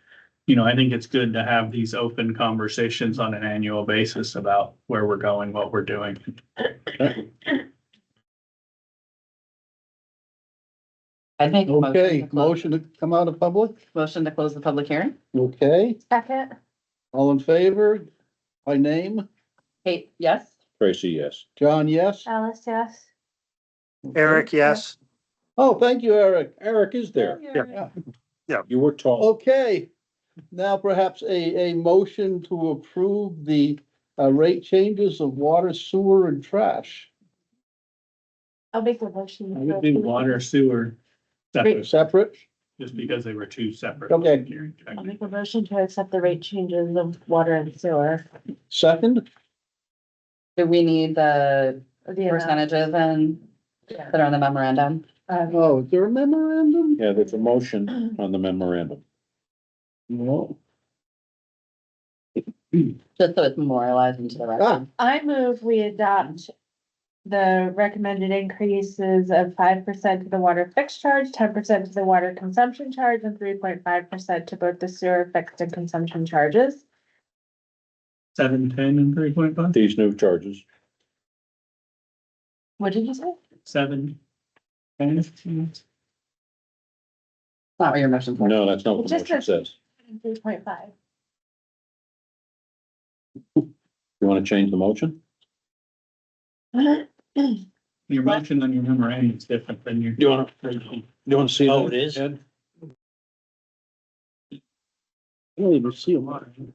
you know, I think it's good to have these open conversations on an annual basis about where we're going, what we're doing. I think. Okay, motion to come out of public? Motion to close the public hearing. Okay, Second, all in favor? By name? Kate, yes? Tracy, yes. John, yes? Alice, yes. Eric, yes. Oh, thank you, Eric. Eric is there. Yeah. You were tall. Okay, now perhaps a motion to approve the rate changes of water, sewer, and trash. I'll make a I motion. would do water, sewer separate, Separate? just because they were two separate. Okay. I'll make a motion to accept the rate changes of water and sewer. Second? Do we need the The amount. percentages and Yeah. that are on the memorandum? Oh, is there a memorandum? Yeah, there's a motion on the memorandum. No. Just so it's memorialized into the record. I move we adopt the recommended increases of 5% to the water fixed charge, 10% to the water consumption charge, and 3.5% to both the sewer fixed and consumption charges. 7, 10, and 3.5? These new charges. What did you say? 7, 10? Not what your motion for. No, that's not what It the just motion says- says. 3.5. You wanna change the motion? Your motion on your memorandum is different than your. Do you wanna see? Oh, that, it is? Ed? I don't even see them.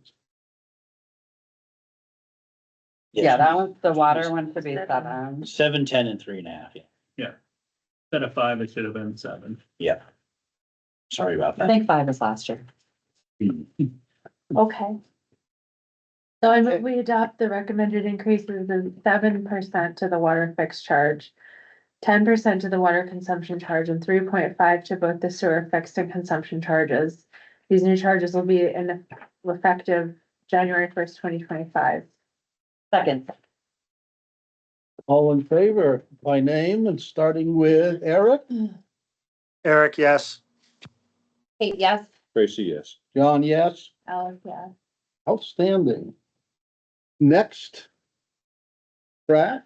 Yeah, that one, the water one should be 7. 7, 10, and 3.5, yeah. Instead of 5, it should have been 7. Yeah. Sorry about I that. think 5 was last year. Okay. So I move we adopt the recommended increases of 7% to the water fixed charge, 10% to the water consumption charge, and 3.5 to both the sewer fixed and consumption charges. These new charges will be effective January 1st, 2025. Second. All in favor by name and starting with Eric, Eric, yes. Kate, yes. Tracy, yes. John, yes, Alice, yeah. outstanding. Next. Brad,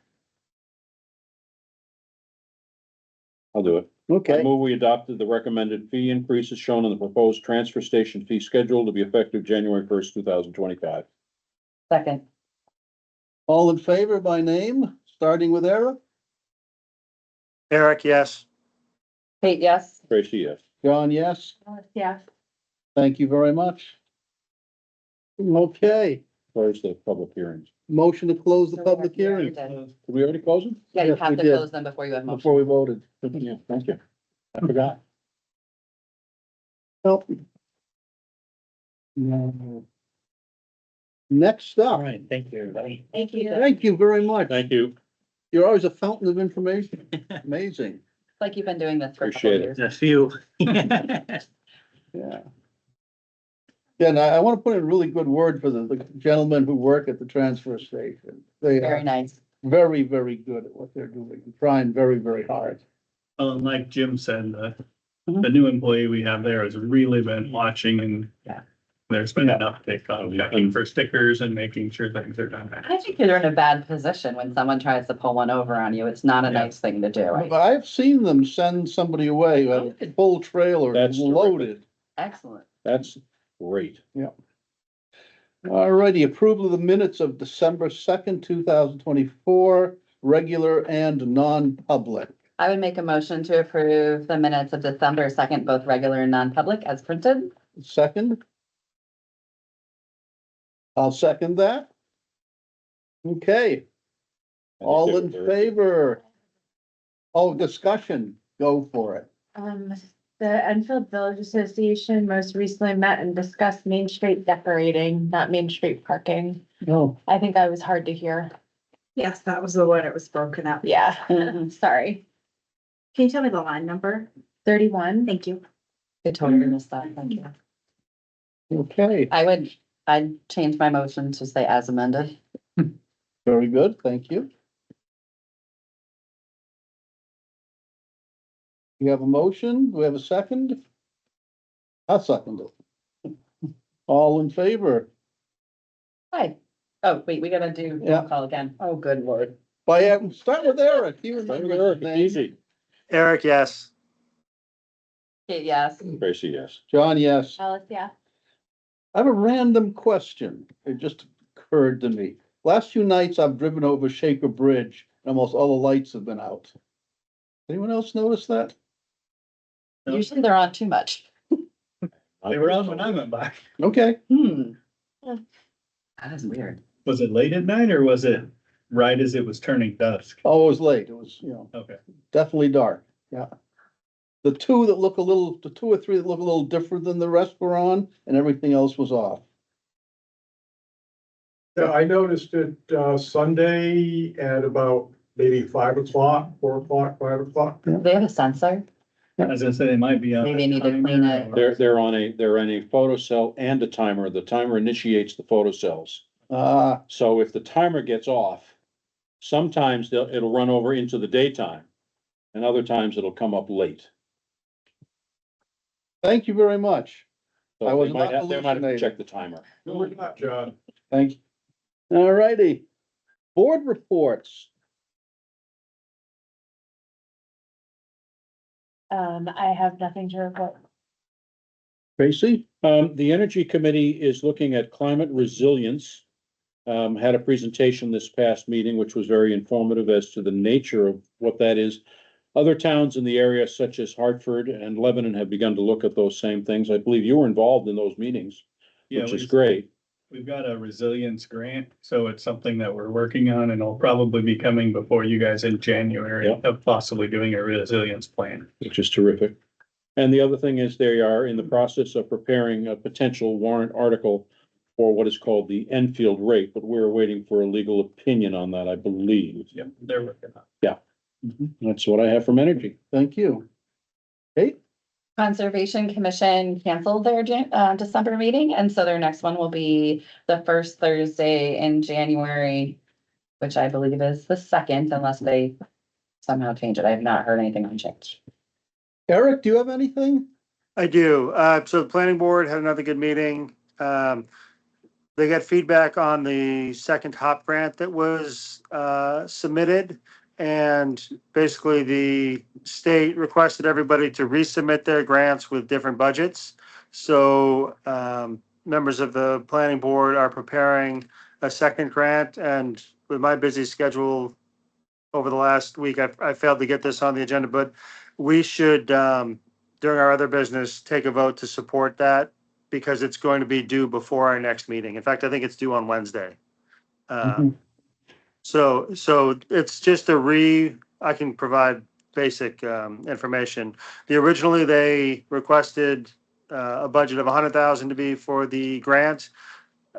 I'll do it. I okay, move we adopted the recommended fee increases shown in the proposed transfer station fee schedule to be effective January 1st, 2025. Second. all in favor by name, starting with Eric, Eric, yes. Kate, yes. Tracy, yes. John, yes, Alice, yeah. thank you very much. Okay, Where's the public hearings? motion to close the So public we already hearing did. Did we already close them? Yeah, you Yes, have we to did. close them before you have motion. before we voted. Yeah, thank you. I forgot. Help. No. Next All up, right, thank you, everybody. Thank you. It's thank you very much. Thank you. You're always a fountain of information. Amazing. like you've been doing this for a couple Appreciate of it. years. A few. Yeah. Yeah, and I want to put in a really good word for the gentlemen who work at the transfer station. They Very are nice. very, very good at what they're doing, trying very, very hard. Well, and like Jim said, the new employee we have there has really been watching and Yeah. there's been an uptick on checking for stickers and making sure things are done. I think you're in a bad position when someone tries to pull one over on you. It's not a Yeah. nice thing to do. But I've seen them send somebody away, a full trailer That's terrific. loaded. Excellent. That's great. All righty, approval of the minutes of December 2nd, 2024, regular and non-public. I would make a motion to approve the minutes of December 2nd, both regular and non-public as printed. Second? I'll second that. Okay, all in favor? Oh, discussion, go for it. The Enfield Village Association most recently met and discussed Main Street decorating, not Main Street parking. No. I think that was hard to hear. Yes, that was the one, it was broken up. Yeah, Mhm. sorry. Can you tell me the line number? 31. Thank you. I totally missed that. Thank you. Okay, I'd change my motion to say as amended. very good, thank you. We have a motion, do we have a second? I'll second it. All in favor? Hi. Oh, wait, we gotta do Yeah. roll call again. Oh, good lord. Start with Eric, he remembers his name. Easy. Eric, yes. Kate, yes. Tracy, yes. John, yes. Alice, yeah. I have a random question. It just occurred to me. Last few nights I've driven over Shaker Bridge and almost all the lights have been out. Anyone else notice that? No. Usually they're on too much. They were on when I went by. Okay, That is weird. Was it late at night or was it right as it was turning dusk. Oh, it was late. It was, Okay. definitely dark, yeah. The two or three that look a little different than the rest were on, and everything else was off. Yeah, I noticed it, Sunday at about maybe 5 o'clock, 4 o'clock, 5 o'clock. Do they have a sensor? I was gonna say they might be. Maybe they need to clean it. They're on a photocell and a timer. The timer initiates the photocells. So if the timer gets off, sometimes it'll run over into the daytime. And other times it'll come up late. Thank you very much. So I was they might not have to hallucinating. check the timer. Good luck, John. Thank you. All righty. Board reports. I have nothing to report. Tracy? The Energy Committee is looking at climate resilience. Had a presentation this past meeting, which was very informative as to the nature of what that is. Other towns in the area, such as Hartford and Lebanon, have begun to look at those same things. I believe you were involved in those meetings, Yeah, which is great. We've got a resilience grant, so it's something that we're working on and it'll probably be coming before you guys in January Yeah. of possibly doing a resilience plan. Which is terrific. And the other thing is they are in the process of preparing a potential warrant article for what is called the Enfield rate, but we're waiting for a legal opinion on that, I believe. Yep, they're working on. That's what I have from energy. Thank you. Kate? Conservation Commission canceled their December meeting, and so their next one will be the first Thursday in January, which I believe is the 2nd, unless they somehow change it. I have not heard anything on change. Eric, do you have anything? I do. So the planning board had another good meeting. They got feedback on the second HOP grant that was submitted. And basically the state requested everybody to resubmit their grants with different budgets. So members of the planning board are preparing a second grant, and with my busy schedule over the last week, I failed to get this on the agenda, but we should, during our other business, take a vote to support that because it's going to be due before our next meeting. In fact, I think it's due on Wednesday. So it's just I can provide basic information. Originally, they requested a budget of 100,000 to be for the grant.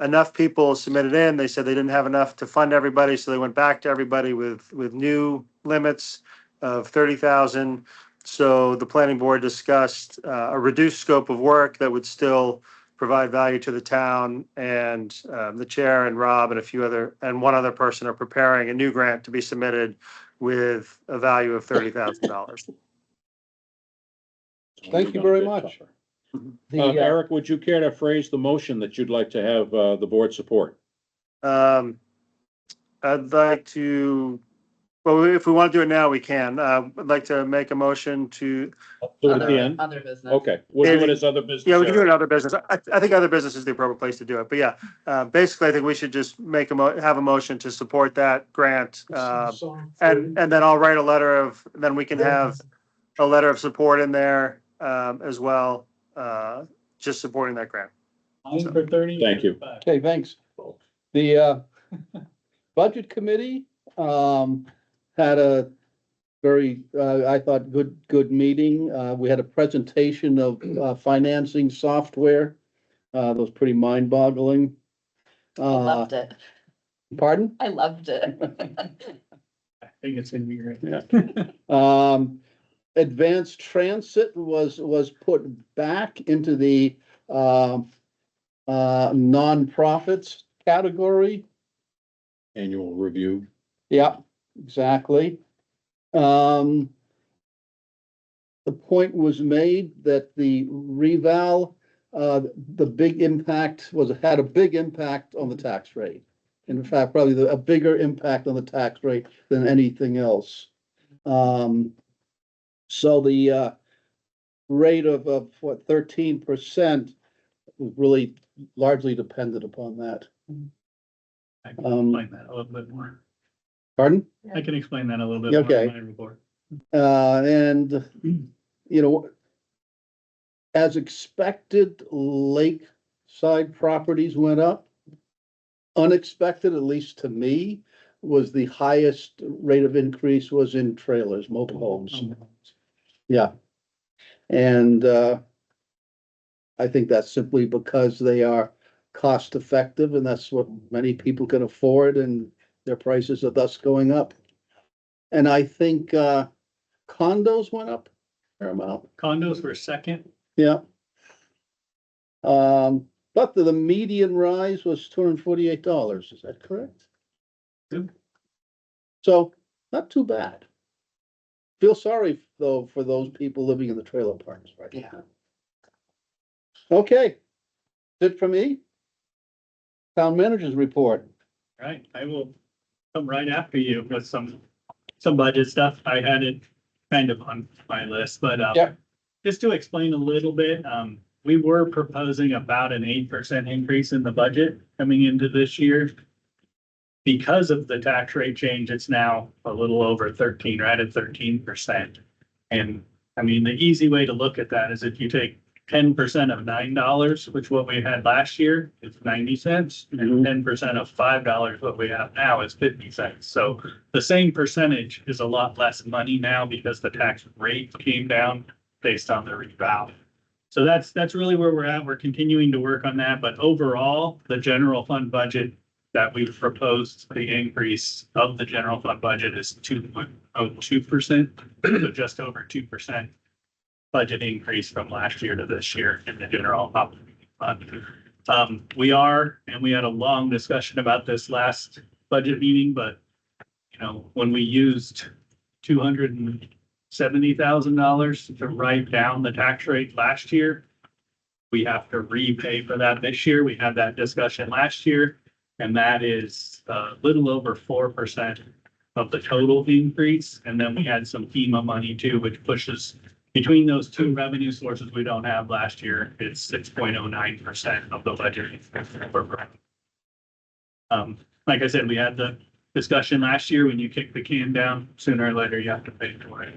Enough people submitted in. They said they didn't have enough to fund everybody, so they went back to everybody with new limits of 30,000. So the planning board discussed a reduced scope of work that would still provide value to the town, and the chair and Rob and one other person are preparing a new grant to be submitted with a value of $30,000. Thank you very much. Eric, would you care to phrase the motion that you'd like to have the board support? I'd like to, well, if we want to do it now, we can. I'd like to make a motion to, Do it at the end? Other business. Okay, we'll do it as other business. yeah, we can do it in Eric. other business. I think other business is the appropriate place to do it, but yeah. Basically, I think we should just have a motion to support that grant. And then I'll write a letter then we can have a letter of support in there as well, just supporting that grant. Mine for 30. Thank you. Okay, thanks. The Budget Committee had a very, I thought, good meeting. We had a presentation of financing software. That was pretty mind-boggling. I loved it. Pardon? I loved it. I think it's in here right now. Advanced Transit was put back into the nonprofits category. Annual review. Yeah, exactly. The point was made that the reval, the big impact had a big impact on the tax rate. In fact, probably a bigger impact on the tax rate than anything else. So the rate of what, 13% was really largely dependent upon that. I can explain that a little bit more. Pardon? I can explain that a little bit more Okay. in my report. And, as expected, lakeside properties went up. Unexpected, at least to me, was the highest rate of increase was in trailers, mobile homes. Yeah. And, I think that's simply because they are cost effective and that's what many people can afford and their prices are thus going up. And I think, condos went up a fair amount. Condos were second. Yeah. But the median rise was $248, is that correct? Yep. So, not too bad. Feel sorry though for those people living in the trailer parks right now. Yeah. Okay, that's it for me. Town managers report. Right, I will come right after you with some budget stuff. I had it kind of on my list, but, Yep. just to explain a little bit, we were proposing about an 8% increase in the budget coming into this year. Because of the tax rate change, it's now a little over 13, right at 13%. And I mean, the easy way to look at that is if you take 10% of $9, which what we had last year is 90 cents, and 10% of $5, what we have now is 50 cents. So the same percentage is a lot less money now because the tax rate came down based on the reval. So that's really where we're at. We're continuing to work on that, but overall, the general fund budget that we've proposed, the increase of the general fund budget is 2.02%, so just over 2% budget increase from last year to this year in the general operating fund. We had a long discussion about this last budget meeting, but you know, when we used $270,000 to write down the tax rate last year, we have to repay for that this year. We had that discussion last year. And that is a little over 4% of the total increase. And then we had some FEMA money too, which pushes between those two revenue sources we don't have last year. It's 6.09% of the budget. Like I said, we had the discussion last year. When you kick the can down, sooner or later you have to pay for it.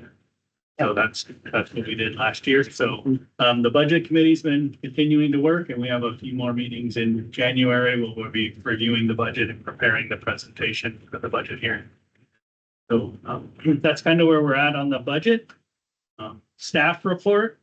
So that's what we did last year. So the budget committee's been continuing to work and we have a few more meetings in January. We'll be reviewing the budget and preparing the presentation for the budget hearing. So that's kind of where we're at on the budget. Staff report.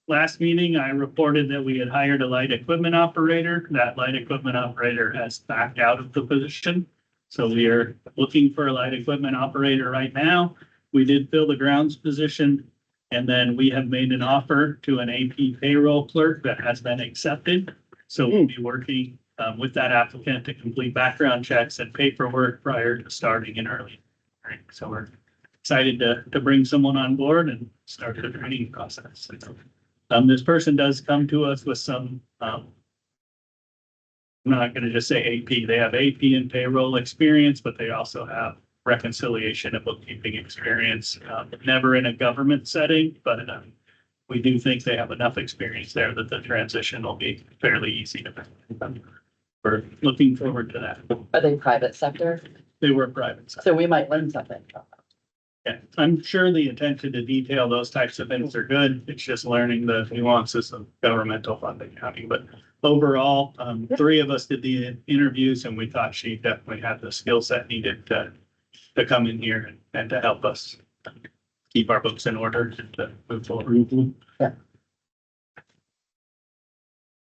Last meeting, I reported that we had hired a light equipment operator. That light equipment operator has backed out of the position. So we are looking for a light equipment operator right now. We did fill the grounds position, and then we have made an offer to an AP payroll clerk that has been accepted. So we'll be working with that applicant to complete background checks and paperwork prior to starting in early. So we're excited to bring someone on board and start the training process. This person does come to us with some, I'm not going to just say AP. They have AP and payroll experience, but they also have reconciliation and bookkeeping experience, never in a government setting, but we do think they have enough experience there that the transition will be fairly easy to make. We're looking forward to that. Are they private sector? They were private sector. So we might learn something. Yeah, I'm sure the attention to detail, those types of things are good. It's just learning the nuances of governmental funding accounting, but overall, 3 of us did the interviews and we thought she definitely had the skill set needed to come in here and to help us keep our books in order and to move forward. Yeah.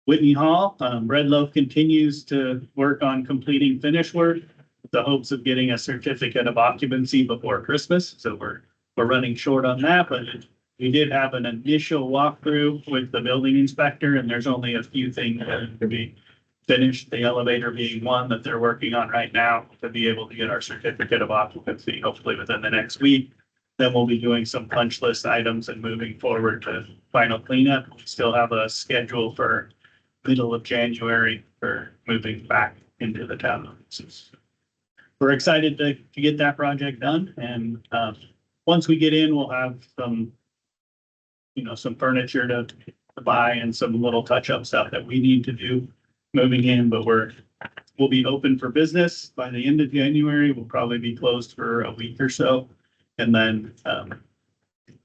Whitney Hall, Red Loaf continues to work on completing finish work, with the hopes of getting a certificate of occupancy before Christmas. So we're running short on that, but we did have an initial walkthrough with the building inspector, and there's only a few things that to be finished, the elevator being one that they're working on right now to be able to get our certificate of occupancy, hopefully within the next week. Then we'll be doing some punch list items and moving forward to final cleanup. We still have a schedule for middle of January for moving back into the town offices. We're excited to get that project done. And once we get in, we'll have some, some furniture to buy and some little touch-up stuff that we need to do moving in, but we'll be open for business by the end of January. We'll probably be closed for a week or so. And then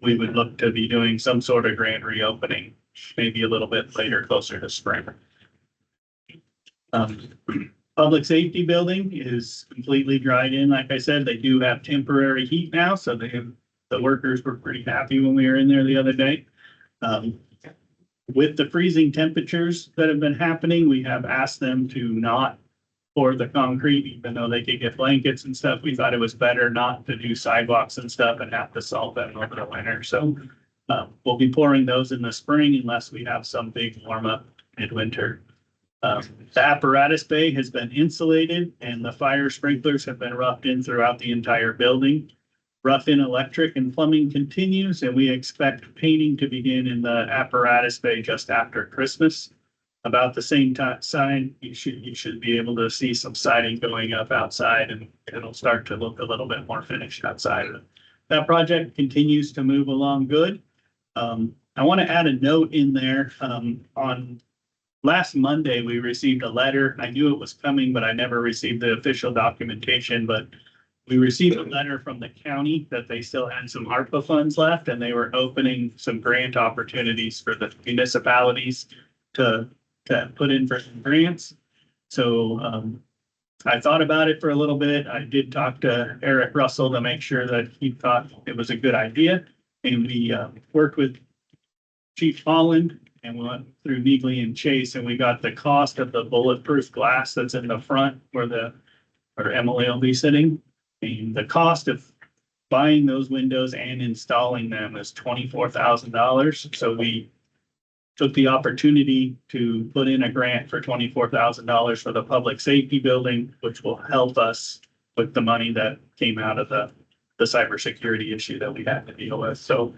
we would look to be doing some sort of grand reopening, maybe a little bit later, closer to spring. Public safety building is completely dried in. Like I said, they do have temporary heat now, so the workers were pretty happy when we were in there the other day. With the freezing temperatures that have been happening, we have asked them to not pour the concrete, even though they could get blankets and stuff. We thought it was better not to do sidewalks and stuff and have to salt them over the winter. So we'll be pouring those in the spring unless we have some big warm up midwinter. The apparatus bay has been insulated and the fire sprinklers have been roughed in throughout the entire building. Rough-in electric and plumbing continues, and we expect painting to begin in the apparatus bay just after Christmas. About the same time, you should be able to see some siding going up outside, and it'll start to look a little bit more finished outside. That project continues to move along good. I want to add a note in there. On last Monday, we received a letter. I knew it was coming, but I never received the official documentation, but we received a letter from the county that they still had some ARPA funds left and they were opening some grant opportunities for the municipalities to put in for some grants. So I thought about it for a little bit. I did talk to Eric Russell to make sure that he thought it was a good idea. And we worked with Chief Holland and we went through Neagley and Chase and we got the cost of the bulletproof glass that's in the front where Emily will be sitting. And the cost of buying those windows and installing them is $24,000. So we took the opportunity to put in a grant for $24,000 for the public safety building, which will help us with the money that came out of the cybersecurity issue that we had to deal with. So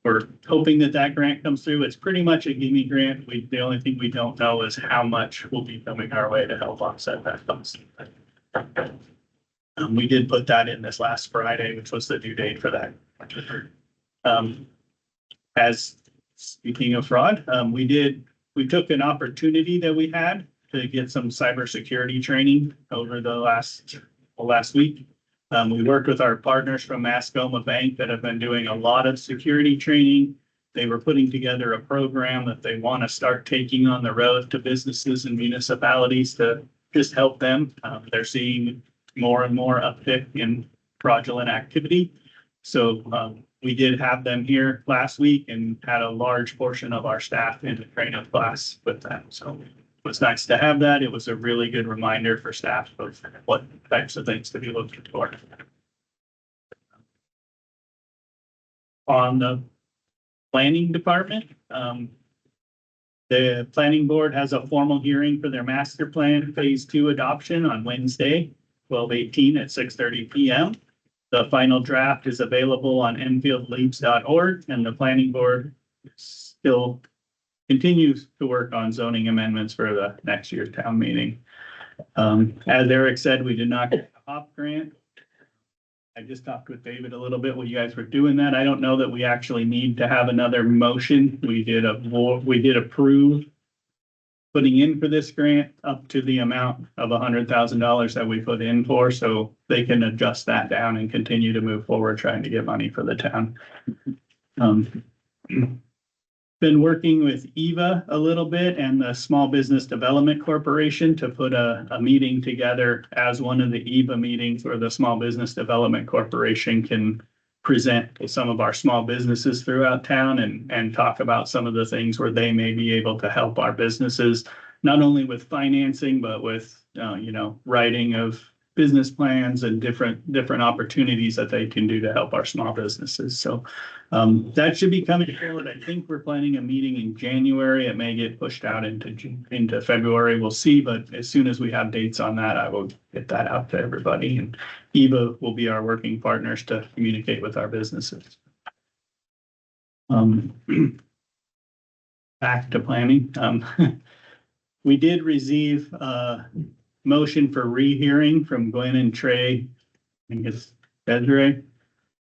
we're hoping that grant comes through. It's pretty much a gimme grant. The only thing we don't know is how much will be coming our way to help offset that cost. We did put that in this last Friday, which was the due date for that. As speaking of fraud, we took an opportunity that we had to get some cybersecurity training over the last week. We worked with our partners from Mascoma Bank that have been doing a lot of security training. They were putting together a program that they want to start taking on the road to businesses and municipalities to just help them. They're seeing more and more uptick in fraudulent activity. So we did have them here last week and had a large portion of our staff in the training class with them. So it was nice to have that. It was a really good reminder for staff of what types of things to be looking for. On the planning department, the planning board has a formal hearing for their master plan phase 2 adoption on Wednesday, 12/18 at 6:30 p.m. The final draft is available on enfieldleads.org and the planning board still continues to work on zoning amendments for the next year's town meeting. As Eric said, we did not get a HOP grant. I just talked with David a little bit when you guys were doing that. I don't know that we actually need to have another motion. We did approve putting in for this grant up to the amount of $100,000 that we put in for, so they can adjust that down and continue to move forward trying to get money for the town. Been working with EVA a little bit and the Small Business Development Corporation to put a meeting together as one of the EVA meetings where the Small Business Development Corporation can present to some of our small businesses throughout town and talk about some of the things where they may be able to help our businesses, not only with financing, but with, writing of business plans and different opportunities that they can do to help our small businesses. So that should be coming forward. I think we're planning a meeting in January. It may get pushed out into February. We'll see, but as soon as we have dates on that, I will get that out to everybody. And EVA will be our working partners to communicate with our businesses. Back to planning. We did receive motion for rehearing from Glenn and Trey, I think it's Desiree,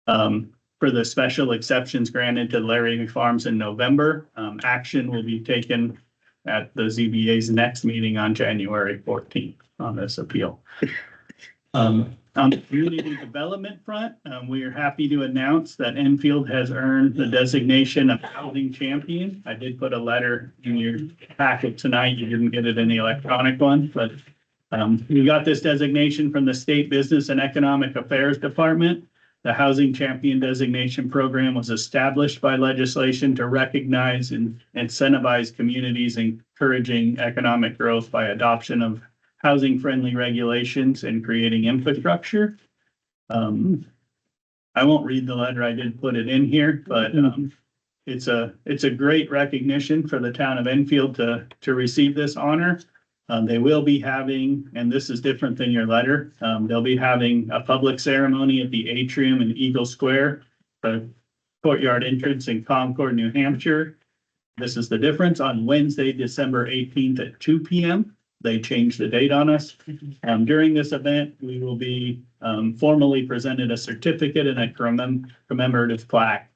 for the special exceptions granted to Larry Farms in November. Action will be taken at the ZBA's next meeting on January 14th on this appeal. On the community development front, we are happy to announce that Enfield has earned the designation of housing champion. I did put a letter in your packet tonight. You didn't get it in the electronic one, but We got this designation from the State Business and Economic Affairs Department. The Housing Champion Designation Program was established by legislation to recognize and incentivize communities encouraging economic growth by adoption of housing-friendly regulations and creating infrastructure. I won't read the letter, I did put it in here, but it's a great recognition for the town of Enfield to receive this honor. They will be having, and this is different than your letter, they'll be having a public ceremony at the atrium in Eagle Square, the courtyard entrance in Concord, New Hampshire. This is the difference on Wednesday, December 18th at 2 p.m. They changed the date on us. During this event, we will be formally presented a certificate and a commemorative plaque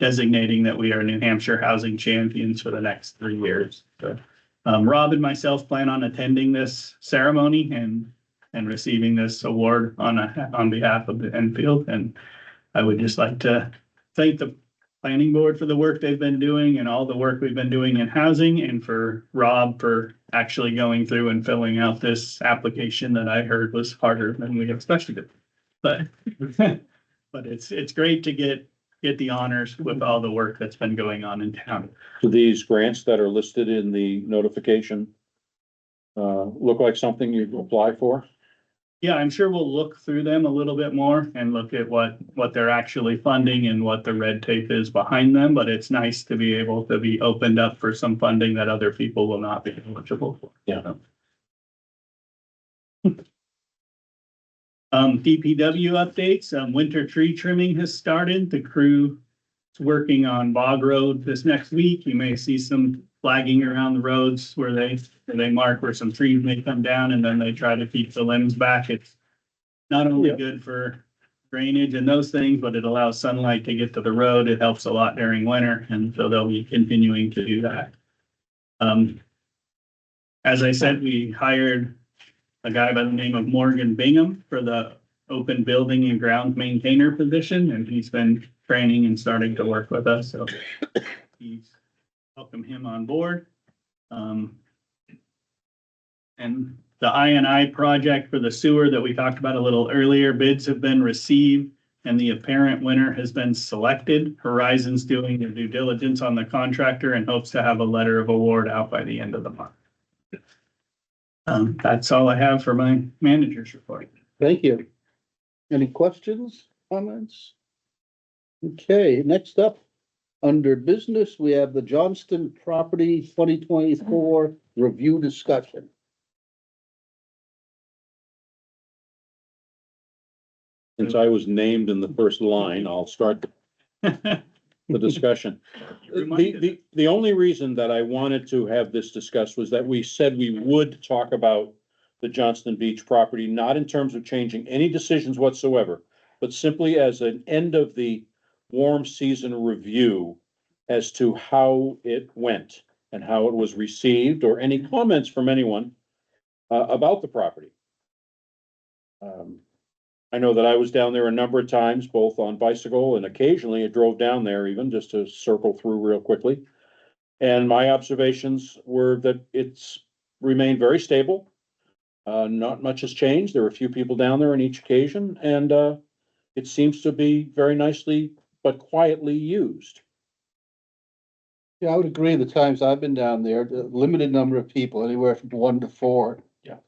designating that we are New Hampshire housing champions for the next 3 years. So, Rob and myself plan on attending this ceremony and receiving this award on behalf of the Enfield. And I would just like to thank the planning board for the work they've been doing and all the work we've been doing in housing, and for Rob for actually going through and filling out this application that I heard was harder than we expected. But it's great to get the honors with all the work that's been going on in town. Do these grants that are listed in the notification look like something you'd apply for? Yeah, I'm sure we'll look through them a little bit more and look at what they're actually funding and what the red tape is behind them, but it's nice to be able to be opened up for some funding that other people will not be eligible for. Yeah. DPW updates, winter tree trimming has started. The crew is working on Bog Road this next week. You may see some flagging around the roads where they mark where some trees may come down, and then they try to keep the limbs back. It's not only good for drainage and those things, but it allows sunlight to get to the road. It helps a lot during winter, and so they'll be continuing to do that. As I said, we hired a guy by the name of Morgan Bingham for the open building and grounds maintainer position, and he's been training and starting to work with us, so he's welcome him on board. And the I&I project for the sewer that we talked about a little earlier, bids have been received and the apparent winner has been selected. Horizon's doing their due diligence on the contractor and hopes to have a letter of award out by the end of the month. That's all I have for my manager's report. Thank you. Any questions, comments? Okay, next up, under business, we have the Johnston Property 2024 review discussion. Since I was named in the first line, I'll start the discussion. The only reason that I wanted to have this discussed was that we said we would talk about the Johnston Beach property, not in terms of changing any decisions whatsoever, but simply as an end of the warm season review as to how it went and how it was received, or any comments from anyone about the property. I know that I was down there a number of times, both on bicycle and occasionally I drove down there even just to circle through real quickly. And my observations were that it's remained very stable. Not much has changed. There were a few people down there on each occasion, and it seems to be very nicely but quietly used. Yeah, I would agree. The times I've been down there, the limited number of people, anywhere from 1 to 4. Yeah.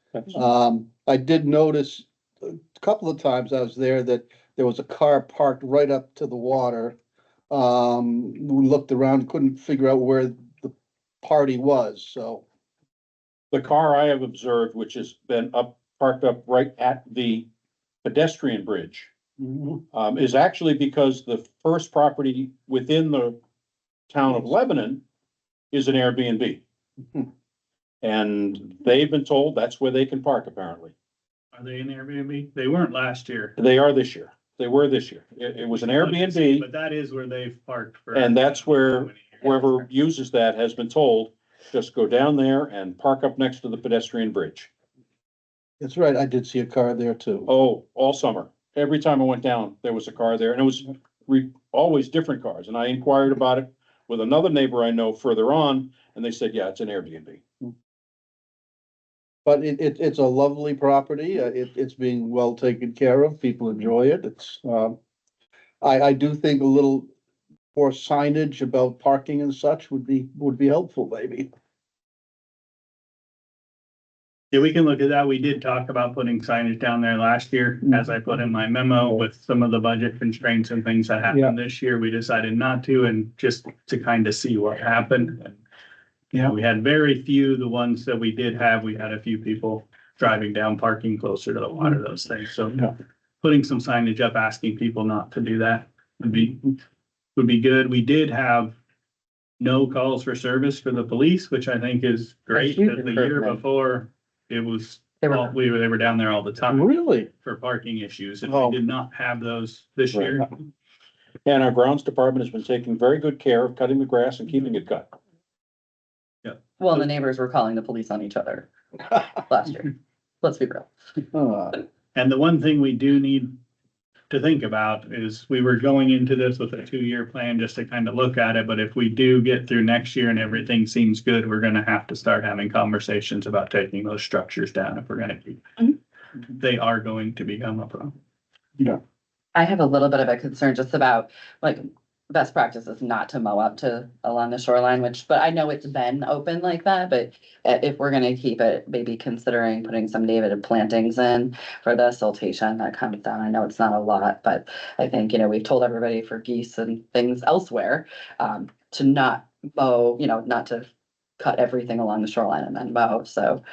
I did notice a couple of times I was there that there was a car parked right up to the water. We looked around, couldn't figure out where the party was, so. The car I have observed, which has been parked up right at the pedestrian bridge, is actually because the first property within the town of Lebanon is an Airbnb. And they've been told that's where they can park, apparently. Are they in Airbnb? They weren't last year. They are this year. They were this year. It was an Airbnb, But that is where they've parked for. and that's where whoever uses that has been told, just go down there and park up next to the pedestrian bridge. That's right, I did see a car there too. Oh, all summer. Every time I went down, there was a car there, and it was always different cars. And I inquired about it with another neighbor I know further on, and they said, yeah, it's an Airbnb. But it's a lovely property. It's being well taken care of. People enjoy it. I do think a little more signage about parking and such would be helpful, maybe. Yeah, we can look at that. We did talk about putting signage down there last year, as I put in my memo with some of the budget constraints and things that happened this year. We decided not to, and just to kind of see what happened. You know, we had very few, the ones that we did have, we had a few people driving down, parking closer to the water, those things. So putting some signage up, asking people not to do that would be good. We did have no calls for service for the police, which I think is great, because the year before, it was, they were down there all the time Really? for parking issues, and Oh. we did not have those this year. Right. And our grounds department has been taking very good care of cutting the grass and keeping it cut. Well, the neighbors were calling the police on each other last year. Let's be real. And the one thing we do need to think about is we were going into this with a 2-year plan just to kind of look at it, but if we do get through next year and everything seems good, we're gonna have to start having conversations about taking those structures down if we're gonna keep. They are going to become a problem. I have a little bit of a concern just about, like, best practice is not to mow up to along the shoreline, but I know it's been open like that, but if we're gonna keep it, maybe considering putting some native plantings in for the siltation that comes down. I know it's not a lot, but I think, we've told everybody for geese and things elsewhere, to not mow, not to cut everything along the shoreline and then mow. So,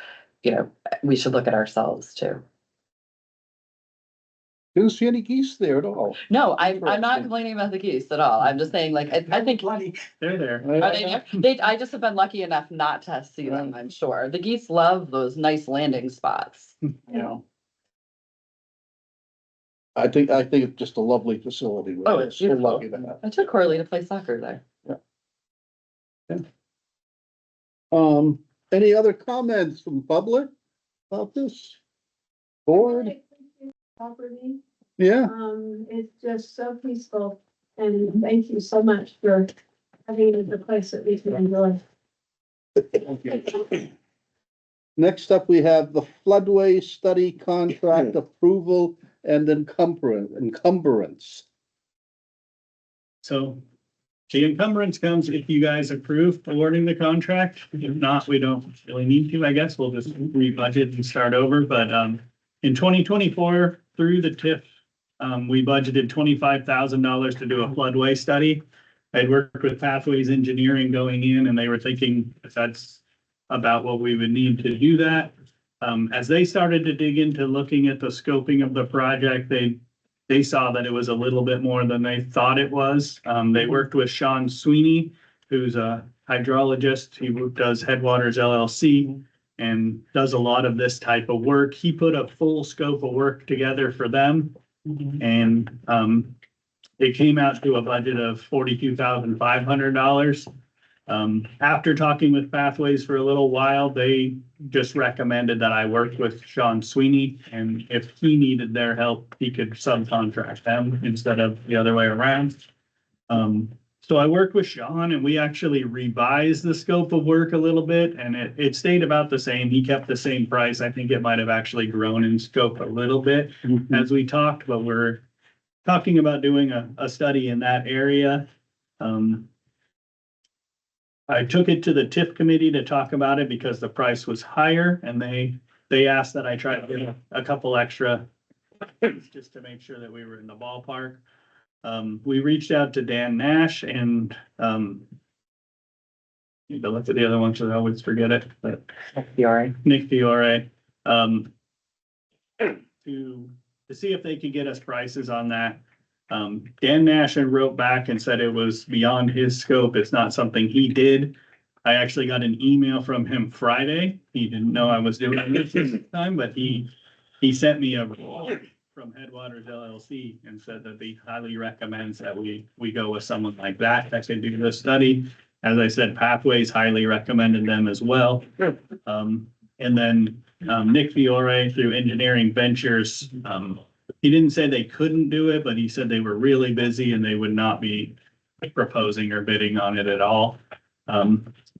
we should look at ourselves too. Didn't see any geese there at all. No, I'm not complaining about the geese at all. I'm just saying, like, I think. They're there. Are they there? I just have been lucky enough not to see them, I'm sure. The geese love those nice landing spots. I think it's just a lovely facility. Oh, it's So beautiful. lucky to have. I took Corley to play soccer there. Any other comments from the public about this? Board? Property, Yeah, it's just so peaceful, and thank you so much for having it at the place that we can enjoy. next up, we have the floodway study contract approval and encumbrance. So the encumbrance comes if you guys approve awarding the contract. If not, we don't really need to, I guess. We'll just re-budget and start over. But in 2024, through the TIF, we budgeted $25,000 to do a floodway study. I'd worked with Pathways Engineering going in, and they were thinking if that's about what we would need to do that. As they started to dig into looking at the scoping of the project, they saw that it was a little bit more than they thought it was. They worked with Sean Sweeney, who's a hydrologist. He does Headwaters LLC and does a lot of this type of work. He put a full scope of work together for them. And it came out to a budget of $42,500. After talking with Pathways for a little while, they just recommended that I work with Sean Sweeney, and if he needed their help, he could subcontract them instead of the other way around. So I worked with Sean, and we actually revised the scope of work a little bit, and it stayed about the same. He kept the same price. I think it might have actually grown in scope a little bit as we talked, but we're talking about doing a study in that area. I took it to the TIF committee to talk about it because the price was higher, and they asked that I try to get a couple extra just to make sure that we were in the ballpark. We reached out to Dan Nash and need to look at the other one because I always forget it, but Nick Fiore, to see if they could get us prices on that. Dan Nash wrote back and said it was beyond his scope. It's not something he did. I actually got an email from him Friday. He didn't know I was doing this at the time, but he sent me a report from Headwaters LLC and said that he highly recommends that we go with someone like that can do the study. As I said, Pathways highly recommended them as well. And then Nick Fiore through Engineering Ventures, he didn't say they couldn't do it, but he said they were really busy and they would not be proposing or bidding on it at all.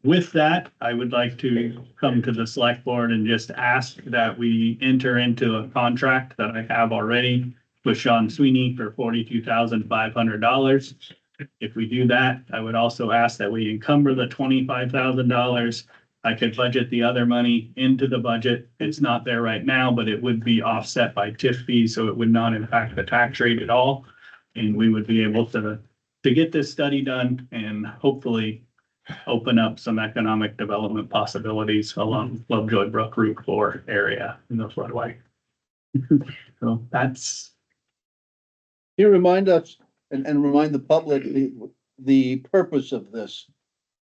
with that, I would like to come to the select board and just ask that we enter into a contract that I have already with Sean Sweeney for $42,500. If we do that, I would also ask that we encumber the $25,000. I could budget the other money into the budget. It's not there right now, but it would be offset by TIF fees, so it would not impact the tax rate at all. And we would be able to get this study done and hopefully open up some economic development possibilities along Lovejoy Brook Route 4 area in the floodway. So that's, Can you remind us and remind the public the purpose of this?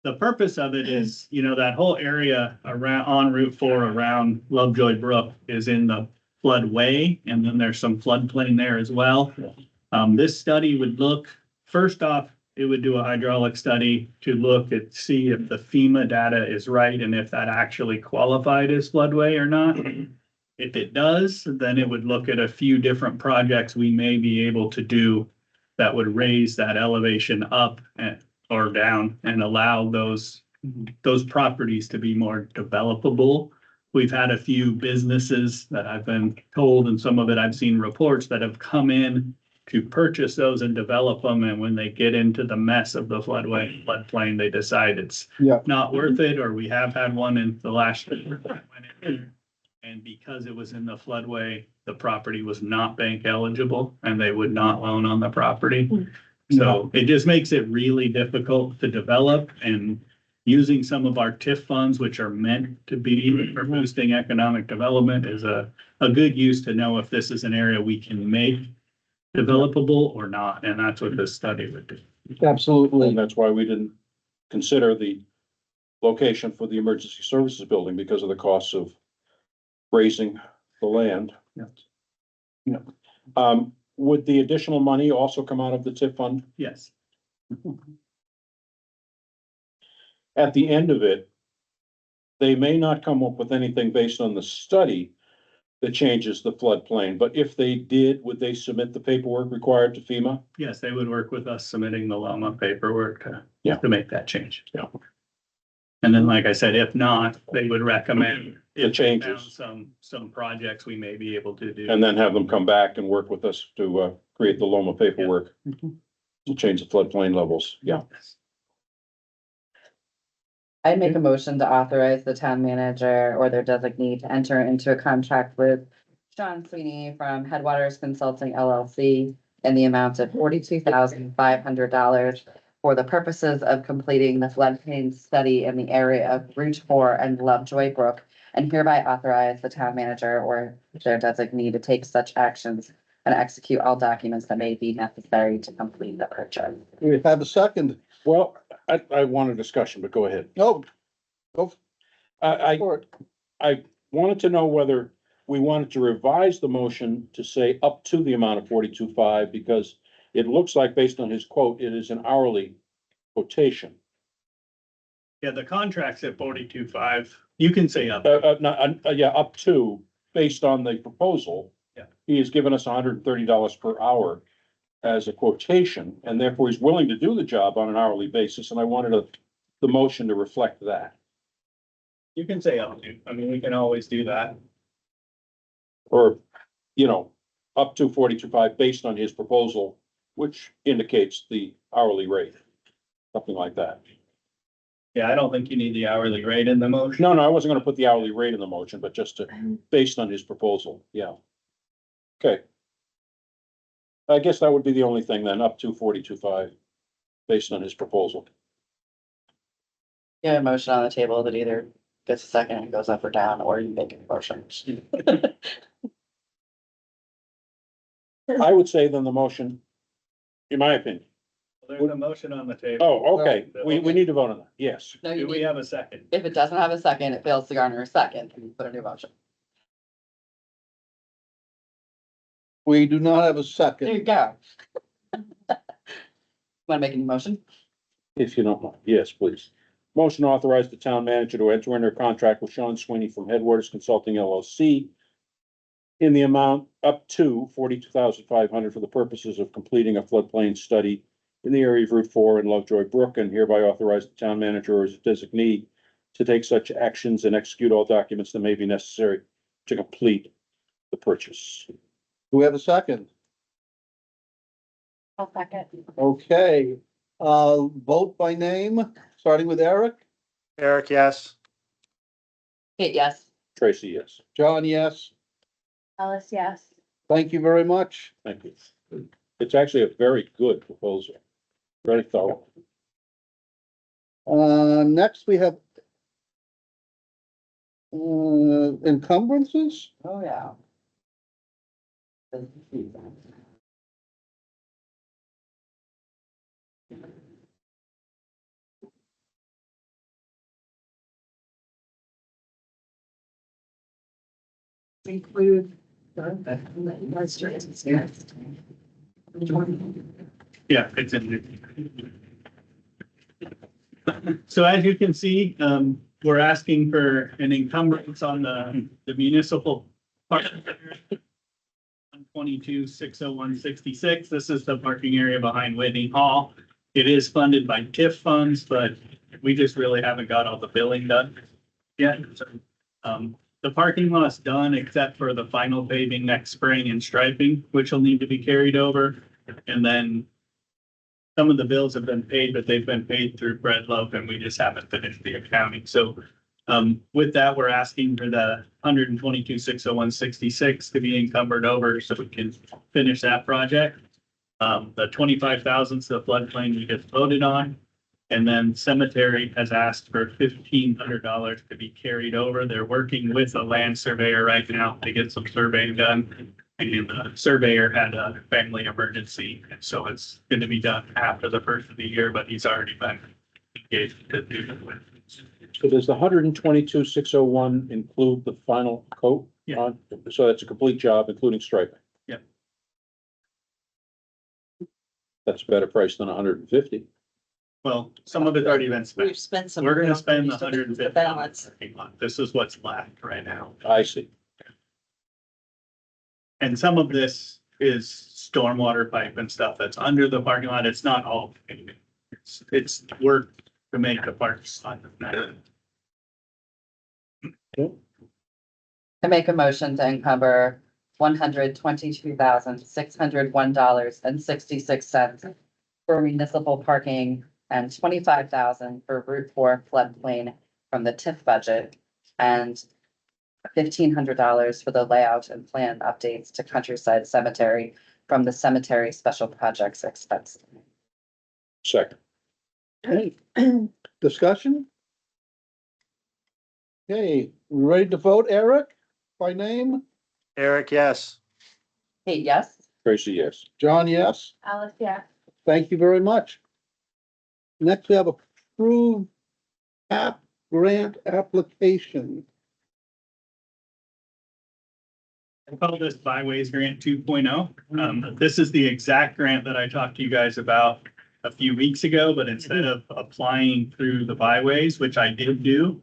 the purpose of it is, that whole area around, on Route 4 around Lovejoy Brook is in the floodway, and then there's some floodplain there as well. This study would look, first off, it would do a hydraulic study to look at, see if the FEMA data is right and if that actually qualified as floodway or not. If it does, then it would look at a few different projects we may be able to do that would raise that elevation up or down and allow those properties to be more developable. We've had a few businesses that I've been told, and some of it I've seen reports that have come in to purchase those and develop them. And when they get into the mess of the floodplain, they decide it's not worth it. Or we have had one in the last year that went in. And because it was in the floodway, the property was not bank eligible and they would not loan on the property. So it just makes it really difficult to develop, and using some of our TIF funds, which are meant to be for boosting economic development, is a good use to know if this is an area we can make developable or not. And that's what this study would do. Absolutely. And that's why we didn't consider the location for the emergency services building, because of the costs of raising the land. Yeah. Would the additional money also come out of the TIF fund? Yes. At the end of it, they may not come up with anything based on the study that changes the floodplain, but if they did, would they submit the paperwork required to FEMA? Yes, they would work with us submitting the LOMA paperwork to make that change. Yeah. And then, like I said, if not, they would recommend The changes. if they found some projects we may be able to do. And then have them come back and work with us to, create the LOMA paperwork to change the floodplain levels. Yeah. I make a motion to authorize the town manager or their designee to enter into a contract with Sean Sweeney from Headwaters Consulting LLC in the amount of $42,500 for the purposes of completing the floodplain study in the area of Route 4 and Lovejoy Brook, and hereby authorize the town manager or their designee to take such actions and execute all documents that may be necessary to complete the purchase. We have a second. Well, I want a discussion, but go ahead. No, go I for it. wanted to know whether we wanted to revise the motion to say up to the amount of 42.5, because it looks like, based on his quote, it is an hourly quotation. Yeah, the contract's at 42.5. You can say up. Yeah, up to, based on the proposal. Yeah. He has given us $130 per hour as a quotation, and therefore he's willing to do the job on an hourly basis, and I wanted the motion to reflect that. You can say up to. I mean, we can always do that. Or, up to 42.5 based on his proposal, which indicates the hourly rate, something like that. Yeah, I don't think you need the hourly rate in the motion. No, I wasn't gonna put the hourly rate in the motion, but just based on his proposal, yeah. Okay. I guess that would be the only thing then, up to 42.5, based on his proposal. You have a motion on the table that either gets a second and goes up or down, or you make a motion. I would say then the motion, in my opinion. There's a motion on the table. Oh, okay, we need to vote on that, yes. No, Do you we need, have a second? if it doesn't have a second, it fails to garner a second, and you put a new motion. We do not have a There second. you go. Want to make a new motion? If you don't mind, yes, please. Motion to authorize the town manager to enter into a contract with Sean Sweeney from Headwaters Consulting LLC in the amount up to $42,500 for the purposes of completing a floodplain study in the area of Route 4 and Lovejoy Brook, and hereby authorize the town manager or his designee to take such actions and execute all documents that may be necessary to complete the purchase. Do we have a second? I'll second. Okay, vote by name, starting with Eric. Eric, yes. Kate, yes. Tracy, yes. John, yes. Alice, yes. Thank you very much. Thank you. It's actually a very good proposal. Very thorough. Next we have encumbrances. Oh, yeah. Include. Yeah, it's in there. So as you can see, we're asking for an encumbrance on the municipal part. 122-601-66. This is the parking area behind Whitney Hall. It is funded by TIF funds, but we just really haven't got all the billing done yet. So, the parking lot's done except for the final paving next spring and striping, which will need to be carried over. And then some of the bills have been paid, but they've been paid through Bread Loaf and we just haven't finished the accounting. So with that, we're asking for the 122-601-66 to be encumbered over so we can finish that project. The 25,000 is the floodplain we just voted on. And then cemetery has asked for $1,500 to be carried over. They're working with a land surveyor right now to get some surveying done. And the surveyor had a family emergency, and so it's going to be done after the first of the year, but he's already been engaged to do it with. So does the 122,601 include the final coat? Yeah. on? So that's a complete job, including striping? Yeah. That's a better price than 150. Well, some of it's already been We've spent. spent some. We're gonna spend the The 150. balance. This is what's left right now. I see. And some of this is stormwater pipe and stuff that's under the parking lot. It's not all paving. It's work to make the parking lot. I make a motion to encumber $122,601.66 for municipal parking and $25,000 for Route 4 floodplain from the TIF budget and $1,500 for the layout and plan updates to Countryside Cemetery from the cemetery special projects expense. Second. Okay, discussion? Okay, we ready to vote, Eric, by name? Eric, yes. Kate, yes. Tracy, yes. John, yes. Alice, yes. Thank you very much. Next, we have approved app grant application. I call this Byways Grant 2.0. This is the exact grant that I talked to you guys about a few weeks ago, but instead of applying through the Byways, which I did do,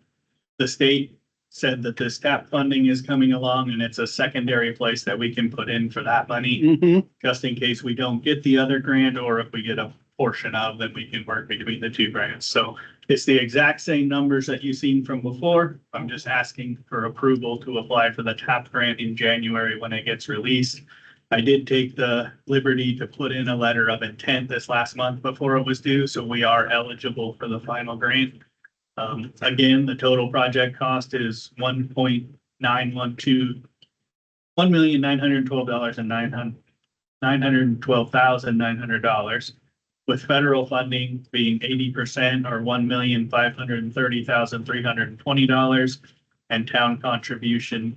the state said that this TAP funding is coming along and it's a secondary place that we can put in for that money, just in case we don't get the other grant, or if we get a portion of, then we can work between the two grants. So it's the exact same numbers that you've seen from before. I'm just asking for approval to apply for the TAP grant in January when it gets released. I did take the liberty to put in a letter of intent this last month before it was due, so we are eligible for the final grant. Again, the total project cost is $1,912,912,900, with federal funding being 80% or $1,530,320, and town contribution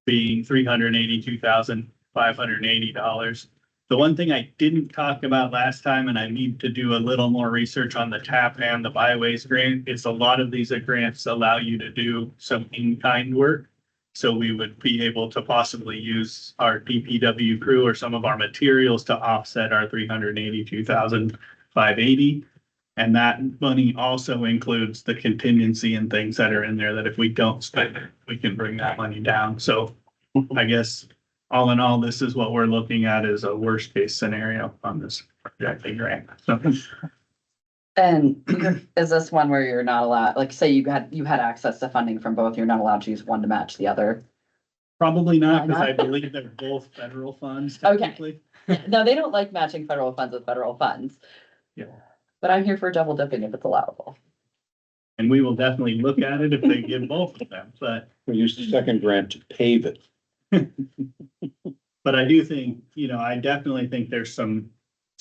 being $382,580. The one thing I didn't talk about last time, and I need to do a little more research on the TAP and the Byways grant, is a lot of these grants allow you to do some in-kind work. So we would be able to possibly use our DPW crew or some of our materials to offset our $382,580. And that money also includes the contingency and things that are in there that if we don't spend it, we can bring that money down. So I guess all in all, this is what we're looking at as a worst case scenario on this projecting grant. So And is this one where you're not allowed, like, say you had access to funding from both, you're not allowed to use one to match the other? probably not, Why because I not? believe they're both federal funds Okay. technically. No, they don't like matching federal funds with federal funds, Yeah. but I'm here for double dipping if it's allowable. And we will definitely look at it if they give both of them, but. We used the second grant to pave it. But I do think, I definitely think there's some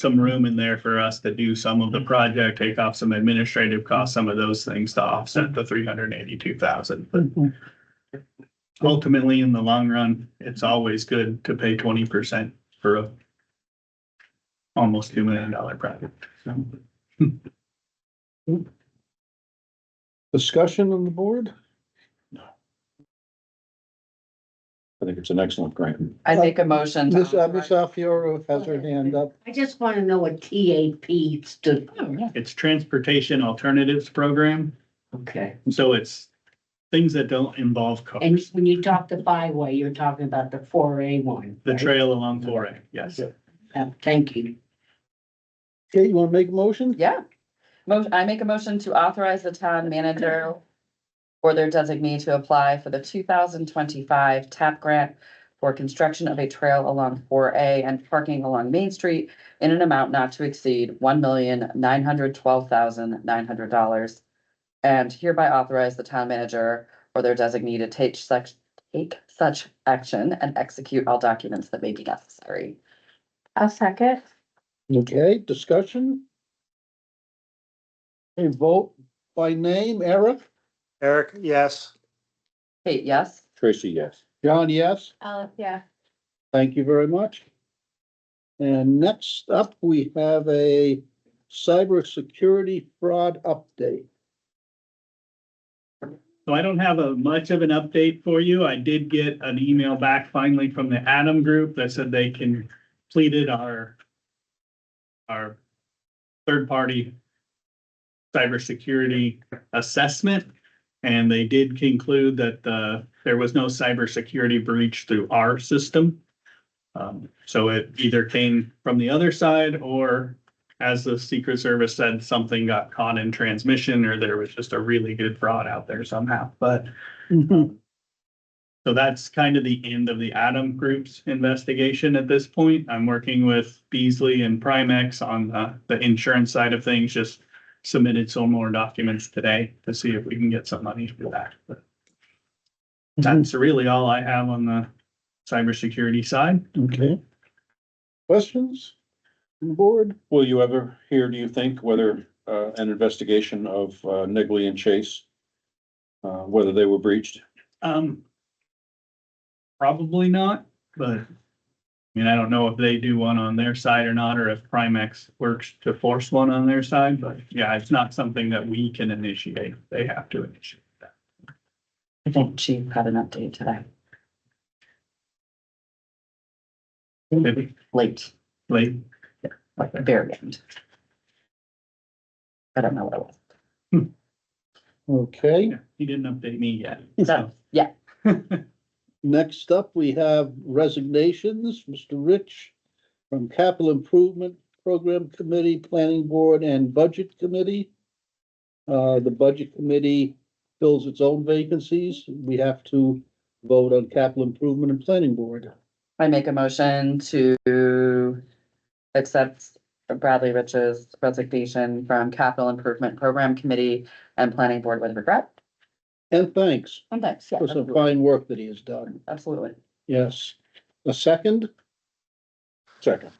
room in there for us to do some of the project, take off some administrative costs, some of those things to offset the 382,000. But ultimately, in the long run, it's always good to pay 20% for a almost $2 million project. So, Discussion on the board? I think it's an excellent grant. I make a motion. to Miss authorize- Alfiero has her hand up. I just want to know what TAP stood. Oh, yeah. It's Transportation Alternatives Program, Okay. so it's things that don't involve And cars. when you talk the byway, you're talking about the 4A one. The right? trail along 4A, yes. Thank you. Okay, you wanna make a motion? Yeah. I make a motion to authorize the town manager or their designee to apply for the 2025 TAP grant for construction of a trail along 4A and parking along Main Street in an amount not to exceed $1,912,900. And hereby authorize the town manager or their designee to take such action and execute all documents that may be necessary. I'll second. Okay, discussion? A vote by name, Eric? Eric, yes. Kate, yes? Tracy, yes. John, yes? Alice, yeah. Thank you very much. And next up, we have a cybersecurity fraud update. So I don't have much of an update for you. I did get an email back finally from the Adam Group that said they completed our third-party cybersecurity assessment. And they did conclude that there was no cybersecurity breach through our system. So it either came from the other side, or as the Secret Service said, something got caught in transmission, or there was just a really good fraud out there somehow. But so that's kind of the end of the Adam Group's investigation at this point. I'm working with Beasley and Primex on the insurance side of things, just submitted some more documents today to see if we can get some money for that. But that's really all I have on the cybersecurity side. Okay. Questions? from the Board? Will you ever hear, do you think, whether an investigation of Nigley and Chase, whether they were breached? Probably not, but I don't know if they do one on their side or not, or if Primex works to force one on their side, but yeah, it's not something that we can initiate. They have to initiate that. I think Chief had an update today. Maybe Late, late. like the very end. I don't know what it was. Okay, Yeah, he didn't update me yet. So, yeah, next up, we have resignations. Mr. Rich from Capital Improvement Program Committee, Planning Board, and Budget Committee. The Budget Committee fills its own vacancies. We have to vote on Capital Improvement and Planning Board. I make a motion to accept Bradley Rich's resignation from Capital Improvement Program Committee and Planning Board with regret. And thanks And thanks, yeah, for some absolutely. fine work that he has done. Absolutely. Yes. A second? Second.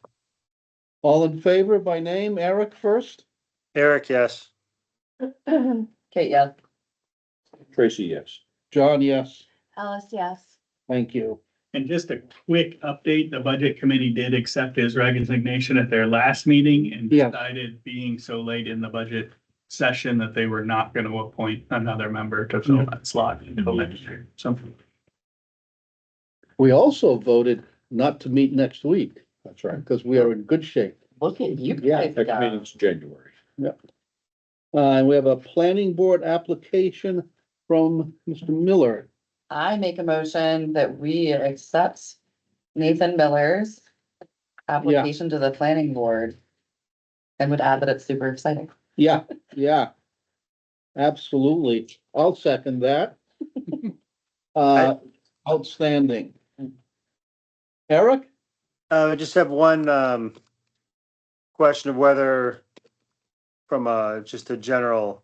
All in favor by name? Eric first? Eric, yes. Kate, yes. Tracy, yes. John, yes. Alice, yes. Thank you. And just a quick update, the budget committee did accept his resignation at their last meeting and Yeah. decided, being so late in the budget session, that they were not going to appoint another member to fill that slot until next year. So We also voted not to meet next week That's right. because we are in good shape. Look at you Yeah, guys Next go. meeting's January. And we have a planning board application from Mr. Miller. I make a motion that we accept Nathan Miller's application to the planning board. And would add that it's super exciting. Yeah, yeah. Absolutely. I'll second that. Outstanding. Eric? I just have one, question of whether from, just a general,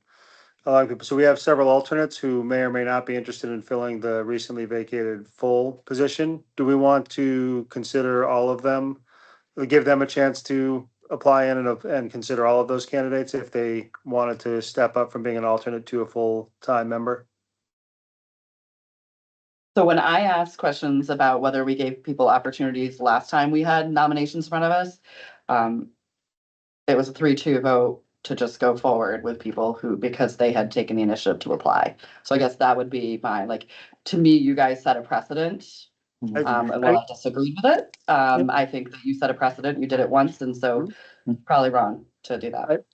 people, so we have several alternates who may or may not be interested in filling the recently vacated full position. Do we want to consider all of them? Give them a chance to apply in and consider all of those candidates if they wanted to step up from being an alternate to a full-time member? So when I asked questions about whether we gave people opportunities last time we had nominations in front of us, it was a 3-2 vote to just go forward with people who, because they had taken the initiative to apply. So I guess that would be fine. Like, to me, you guys set a precedent. And while I disagreed with it, I think that you set a precedent, you did it once, and so probably wrong to do that.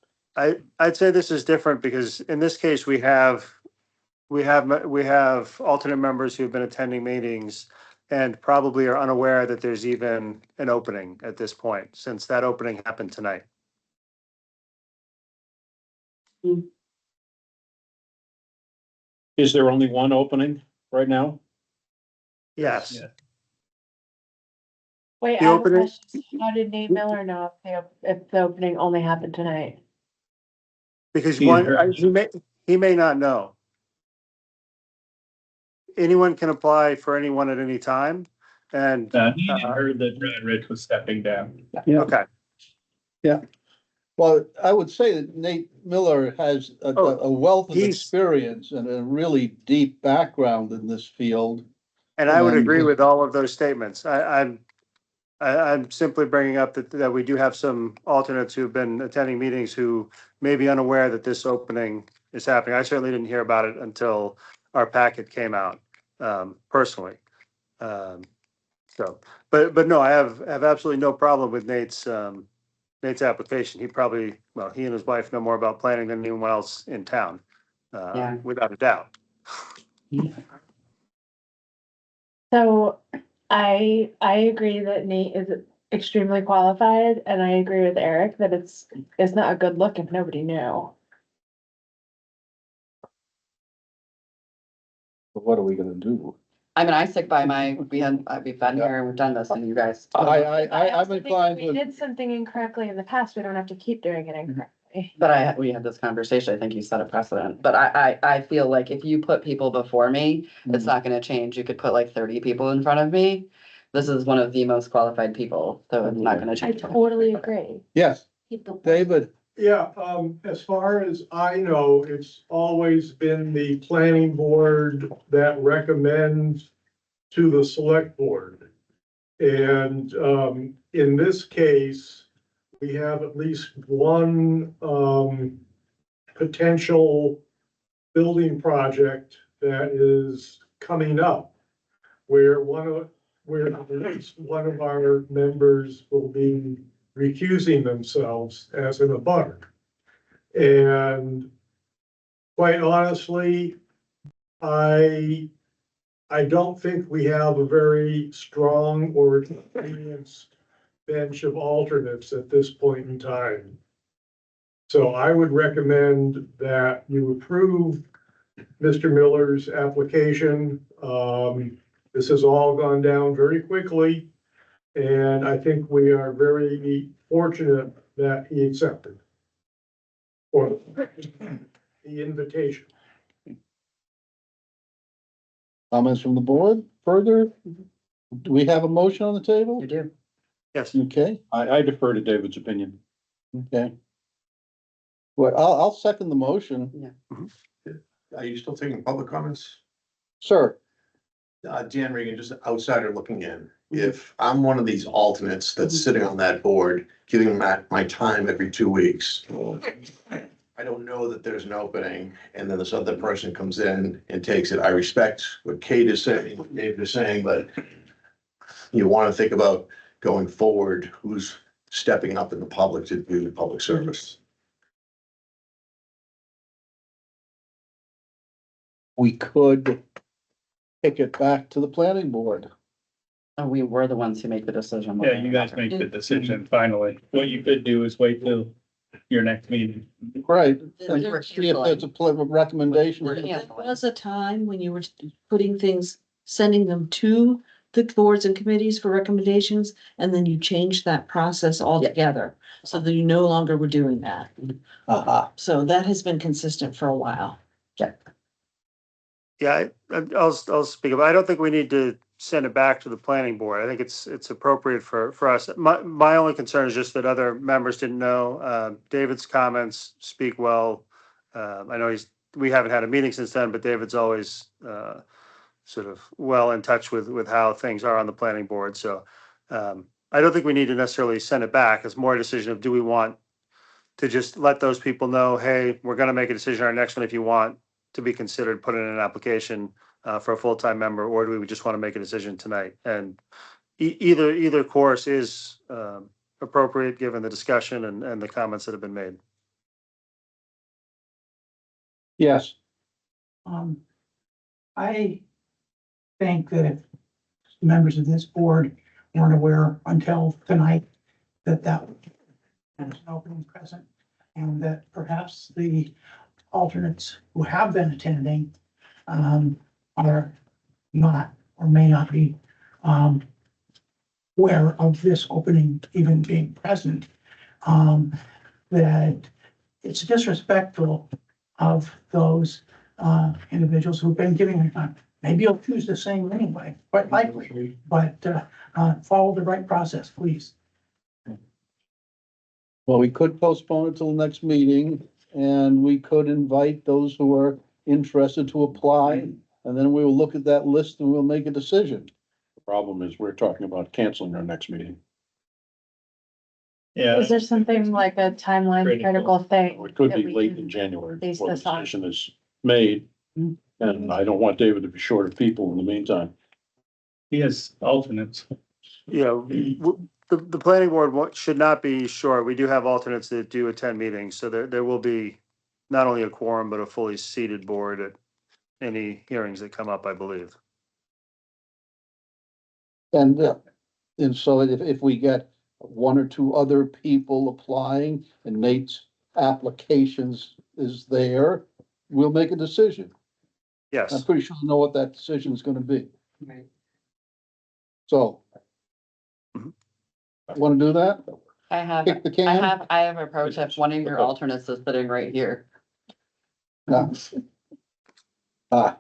I'd say this is different because in this case, we have alternate members who've been attending meetings and probably are unaware that there's even an opening at this point, since that opening happened tonight. Is there only one opening right now? Yes. Yeah. Wait, The I have a opening- question. How did Nate Miller know if the opening only happened tonight? Because He's very- he may not know. Anyone can apply for anyone at any time, and, He had heard that Brad Rich was stepping down. okay, Well, I would say that Nate Miller has a wealth of he's- experience and a really deep background in this field. and I would And- agree with all of those statements. I'm simply bringing up that we do have some alternates who've been attending meetings who may be unaware that this opening is happening. I certainly didn't hear about it until our packet came out, personally. So, but no, I have absolutely no problem with Nate's application. He and his wife know more about planning than anyone else in town, Yeah. without a doubt. So I agree that Nate is extremely qualified, and I agree with Eric that it's not a good look if nobody knew. But what are we gonna do? I mean, I stick by we've been here and we've done this and you guys. I'm also think inclined if we to, did something incorrectly in the past, we don't have to keep doing it incorrectly. But we had this conversation, I think you set a precedent, but I feel like if you put people before me, it's not gonna change. You could put like 30 people in front of me. This is one of the most qualified people, so it's not gonna I change. totally agree. yes, People- David, Yeah, as far as I know, it's always been the planning board that recommends to the select board. And, in this case, we have at least one, potential building project that is coming up. Where at least one of our members will be recusing themselves as an abutter. And quite honestly, I don't think we have a very strong or experienced bench of alternates at this point in time. So I would recommend that you approve Mr. Miller's application. This has all gone down very quickly. And I think we are very fortunate that he accepted. Or the invitation. comments from the board further? Do we have a motion on the table? You do. Yes. Okay, I defer to David's opinion. okay. Well, I'll second the motion, Are you still taking public comments? sir. Dan Regan, just an outsider looking in. If I'm one of these alternates that's sitting on that board, giving my time every 2 weeks. I don't know that there's an opening and then this other person comes in and takes it. I respect what Kate is saying, what David is saying, but you want to think about going forward, who's stepping up in the public to do public service. We could kick it back to the planning board. And we were the ones who make the decision. Yeah, you guys make the decision finally. What you could do is wait till your next meeting. Right. We're And see if there's a recommendation. We're There canceling. was a time when you were putting things, sending them to the boards and committees for recommendations, and then you changed that process altogether. So that you no longer were doing that. So that has been consistent for a while. Yeah, I'll speak up. I don't think we need to send it back to the planning board. I think it's appropriate for us. My only concern is just that other members didn't know. David's comments speak well. I know we haven't had a meeting since then, but David's always sort of well in touch with how things are on the planning board. So I don't think we need to necessarily send it back. It's more a decision of, do we want to just let those people know, hey, we're gonna make a decision on our next one if you want to be considered, put in an application for a full-time member, or do we just want to make a decision tonight? And either course is appropriate, given the discussion and the comments that have been made. Yes, I think that if members of this board weren't aware until tonight that there was an opening present, and that perhaps the alternates who have been attending are not or may not be aware of this opening even being present, that it's disrespectful of those individuals who've been giving their time. Maybe you'll choose the same anyway, quite likely, but follow the right process, please. well, we could postpone it till the next meeting, and we could invite those who are interested to apply, and then we will look at that list and we'll make a decision. The problem is we're talking about canceling our next meeting. Yeah. Is there something like a timeline critical thing? It could that be we late can in January base before the this on? decision is made. And I don't want David to be short of people in the meantime. He has alternates. The planning board should not be short. We do have alternates that do attend meetings, so there will be not only a quorum, but a fully seated board at any hearings that come up, I believe. And so if we get one or two other people applying and Nate's applications is there, we'll make a decision. I'm Yes, pretty sure we know what that decision is gonna be. Right. So. Mhm. Want to do that? I have, Kick the can? I have approached, if one of your alternates is sitting right here. No. Ah,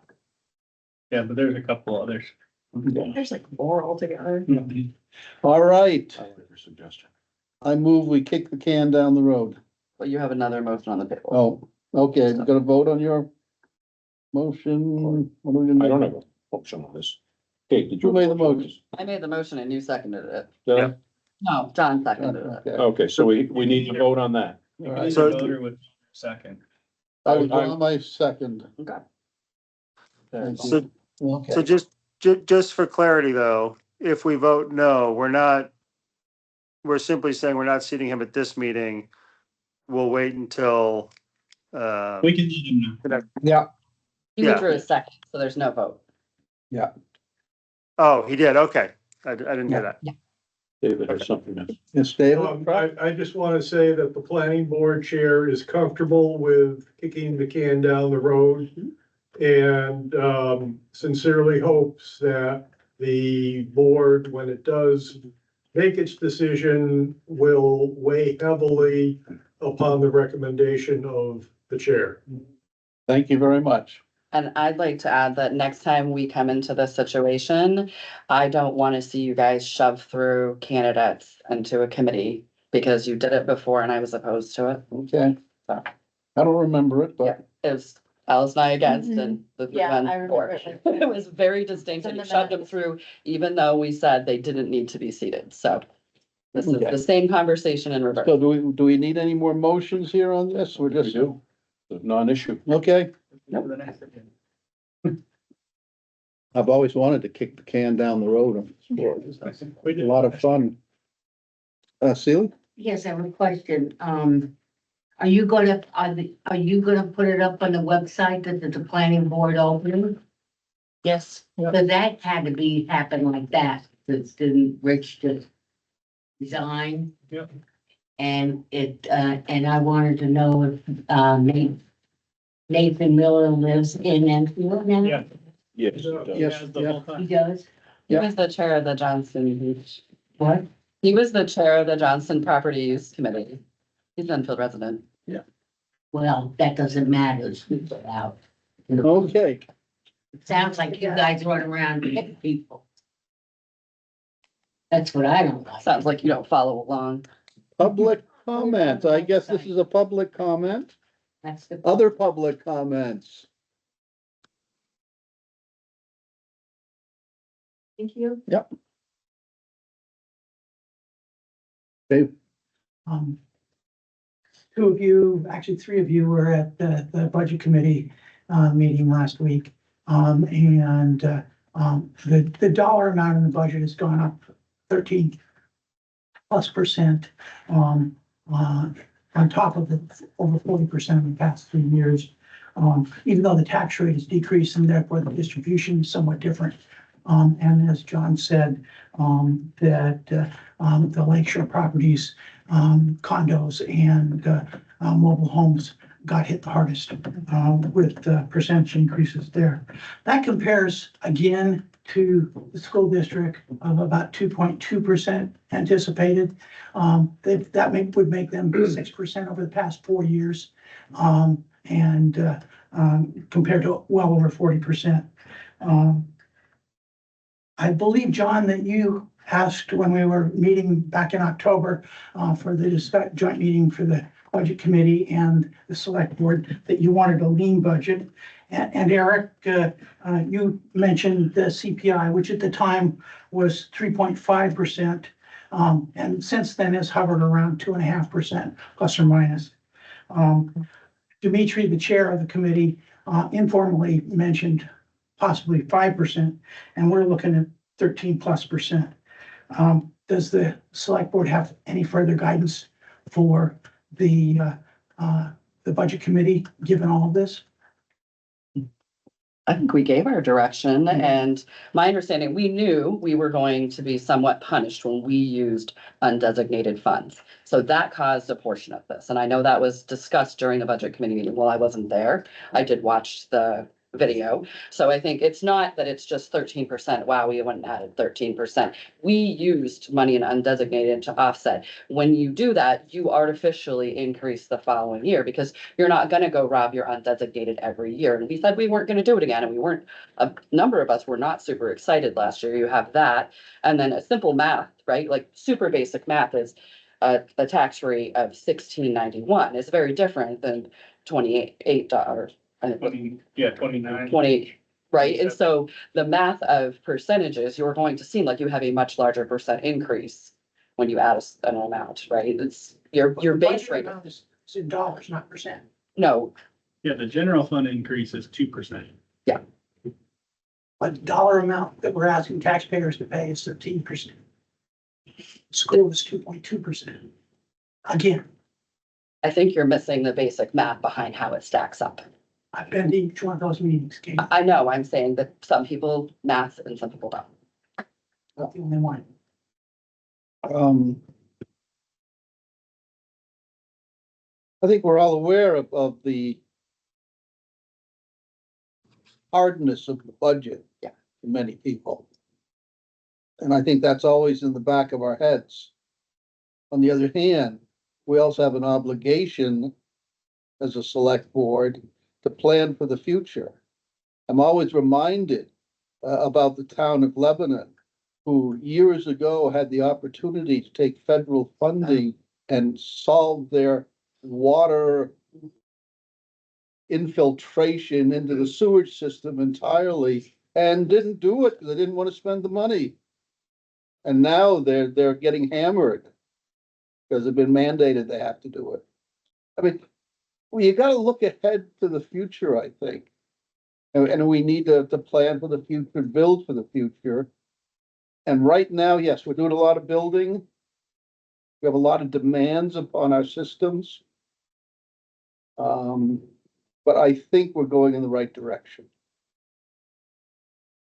Yeah, but there's a couple others. There's like 4 altogether. all right. I like your suggestion. I move we kick the can down the road. But you have another motion on the table. Oh, okay, we're gonna vote on your motion. What are we gonna I do? don't have a motion on this. Kate, did you? Who made the motion? I made the motion and you seconded it. Did I? No, John seconded it. Okay, Okay, so we need to vote on that. all You right. need So- a voter with second. I was on my second. Okay. Thank you. so Okay. So just for clarity though, if we vote no, we're simply saying we're not seating him at this meeting. We'll wait until, We can leave him now. Yeah, You Yeah. withdrew a second, so there's no vote. oh, he did, okay. I didn't hear that. David has something else. it's David. I just want to say that the planning board chair is comfortable with kicking the can down the road and sincerely hopes that the board, when it does make its decision, will weigh heavily upon the recommendation of the chair. Thank you very much. And I'd like to add that next time we come into this situation, I don't want to see you guys shove through candidates into a committee because you did it before and I was opposed to it. Okay. So. I don't remember it, Yeah, but it was Alice and I against and the three Yeah, men I for. remember it like that. It was very distinct and you shoved them through, even though we said they didn't need to be seated. So this is Okay. the same conversation in reverse. so do we need any more motions here on this? We're We just, do. The non-issue. okay. For the next again. I've always wanted to kick the can down the road. We A did. lot of fun. Sealy? Yes, I have a question. Are you gonna put it up on the website that the planning board opened? Yes. So that had to happen like that. that didn't Rich just resign? Yep. And and I wanted to know if, Nathan Miller lives in Enfield now? Yeah. Yes, it does. Yes, Has the yeah. whole He time. does? He was the chair of the Johnson Beach. What? He was the chair of the Johnson Property Use Committee. He's an Enfield resident. Well, that doesn't matter, speak it out. Okay, It sounds like you guys run around hitting people. That's what I don't like. Sounds like you don't follow along. public comment. I guess this is a public comment. That's the. Other public comments. Thank you. Okay, Two of you, actually three of you were at the budget committee, meeting last week. The dollar amount in the budget has gone up 13+%. On top of the over 40% in the past 3 years. Even though the tax rate has decreased and therefore the distribution is somewhat different. And as John said, the Lakeshore Properties, condos and, mobile homes got hit the hardest, with the percentage increases there. That compares again to the school district of about 2.2% anticipated. Would make them 6% over the past 4 years. Compared to well over 40%. I believe, John, that you asked when we were meeting back in October, for the joint meeting for the budget committee and the select board, that you wanted a lean budget. And Eric, you mentioned the CPI, which at the time was 3.5%. And since then has hovered around 2.5% plus or minus. Dimitri, the chair of the committee, informally mentioned possibly 5%, and we're looking at 13+%. Does the select board have any further guidance for the budget committee, given all of this? I think we gave our direction, and my understanding, we knew we were going to be somewhat punished when we used undesignated funds. So that caused a portion of this, and I know that was discussed during the budget committee meeting. While I wasn't there, I did watch the video. So I think it's not that it's just 13%. Wow, we went and added 13%. We used money in undesignated to offset. When you do that, you artificially increase the following year because you're not gonna go rob your undesignated every year. And we said we weren't gonna do it again, and we weren't, a number of us were not super excited last year. You have that. And then a simple math, right? Like super basic math is a tax rate of $16.91 is very different than $28. 29. 20, right? And so the math of percentages, you're going to seem like you have a much larger percent increase when you add an amount, right? It's your base Budget rate. amount is in dollars, not percent. No, Yeah, the general fund increase is 2%. But the dollar amount that we're asking taxpayers to pay is 13%. School is 2.2%. Again, I think you're missing the basic math behind how it stacks up. I've been to each one of those meetings, Kate, I know, I'm saying that some people math and some people don't. not the only one. I think we're all aware of the hardness of the budget. Yeah. For many people. And I think that's always in the back of our heads. On the other hand, we also have an obligation as a select board to plan for the future. I'm always reminded about the town of Lebanon, who years ago had the opportunity to take federal funding and solve their water infiltration into the sewage system entirely, and didn't do it because they didn't want to spend the money. And now they're getting hammered because they've been mandated they have to do it. I mean, well, you gotta look ahead to the future, I think. And we need to plan for the future, build for the future. And right now, yes, we're doing a lot of building. We have a lot of demands upon our systems. But I think we're going in the right direction.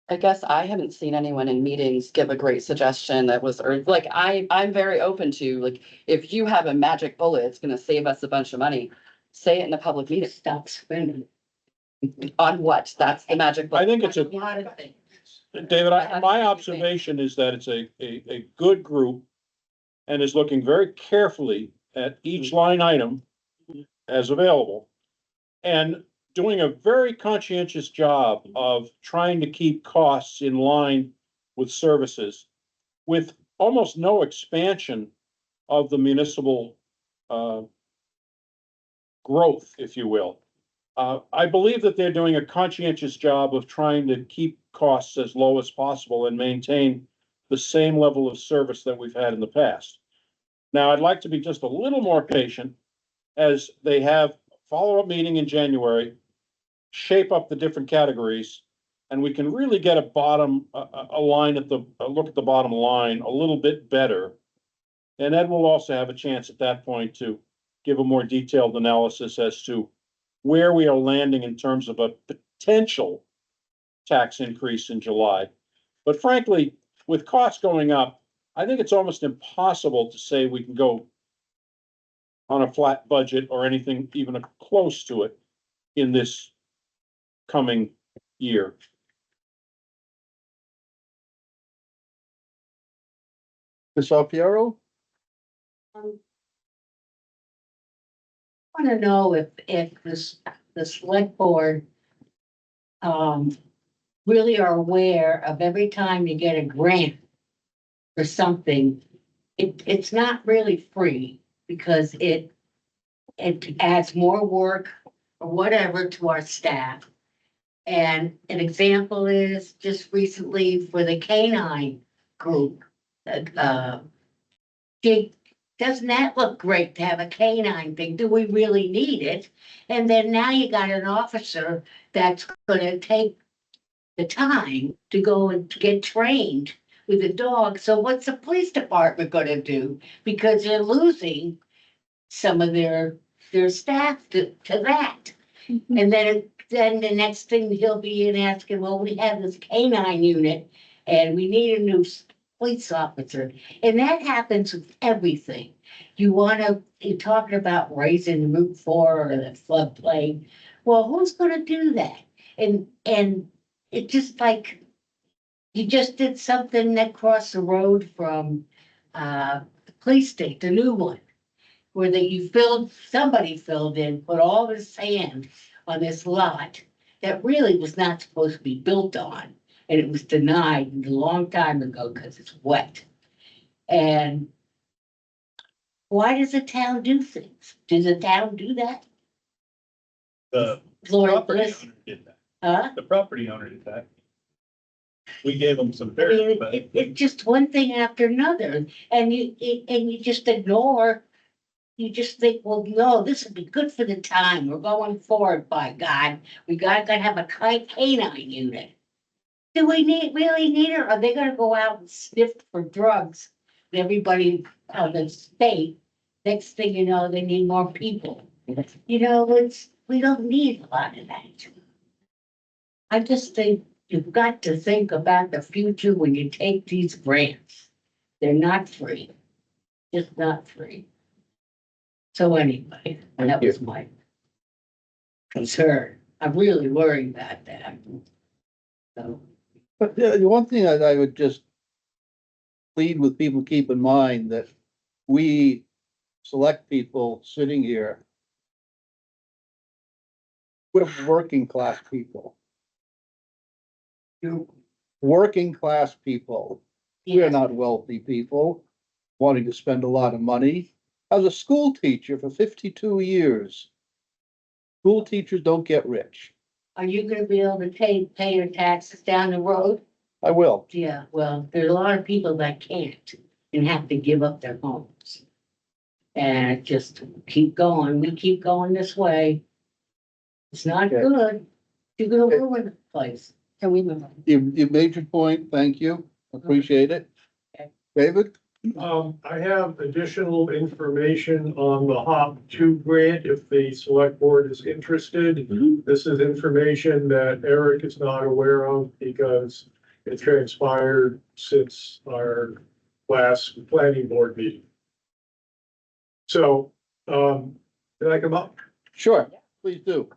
I guess I haven't seen anyone in meetings give a great suggestion that was, or like, I'm very open to, like, if you have a magic bullet, it's gonna save us a bunch of money. Say it in a public meeting. Stop spending. On what? That's the magic I bullet. think it's A lot of things. David, my observation is that it's a good group and is looking very carefully at each line item as available and doing a very conscientious job of trying to keep costs in line with services with almost no expansion of the municipal growth, if you will. I believe that they're doing a conscientious job of trying to keep costs as low as possible and maintain the same level of service that we've had in the past. Now, I'd like to be just a little more patient as they have follow-up meeting in January, shape up the different categories, and we can really get a line at a look at the bottom line a little bit better. And Ed will also have a chance at that point to give a more detailed analysis as to where we are landing in terms of a potential tax increase in July. But frankly, with costs going up, I think it's almost impossible to say we can go on a flat budget or anything even close to it in this coming year. Ms. Alfiero? I want to know if the select board really are aware of every time you get a grant for something, it's not really free because it adds more work or whatever to our staff. And an example is just recently for the canine group, doesn't that look great to have a canine thing? Do we really need it? And then now you got an officer that's gonna take the time to go and get trained with a dog. So what's the police department gonna do? Because they're losing some of their staff to that. And then the next thing he'll be in asking, well, we have this canine unit and we need a new police officer. And that happens with everything. You're talking about raising Route 4 or the floodplain. Well, who's gonna do that? And it just like, you just did something across the road from the police station, the new one, where somebody filled in, put all the sand on this lot that really was not supposed to be built on. And it was denied a long time ago because it's wet. And why does the town do things? Does the town do that? The Lord property bless- owner did that. Huh? The property owner did that. We gave them some I dirt, mean, but it's just one thing after another, and you just ignore. You just think, well, no, this would be good for the time. We're going forward, by God. We gotta have a canine unit. Do we really need it? Or are they gonna go out and sniff for drugs? Everybody of the state, next thing you know, they need more people. You know, we don't need a lot of that. I just think you've got to think about the future when you take these grants. They're not free, just not free. So anyway, that was my concern. I'm really worried about that. So, But the one thing that I would just plead with people, keep in mind that we select people sitting here. We're working class people. you, Working class people. We're not wealthy people wanting to spend a lot of money. I was a school teacher for 52 years. School teachers don't get rich. are you gonna be able to pay your taxes down the road? I will. Yeah, well, there's a lot of people that can't and have to give up their homes. And just keep going. We keep going this way. It's not Okay. good. You're gonna ruin the place. Can we move on? You made your point. Thank you. Appreciate it. Okay. David? I have additional information on the HOP 2 grant if the select board is interested. This is information that Eric is not aware of because it transpired since our last planning board meeting. So, can I come up? Sure, please do.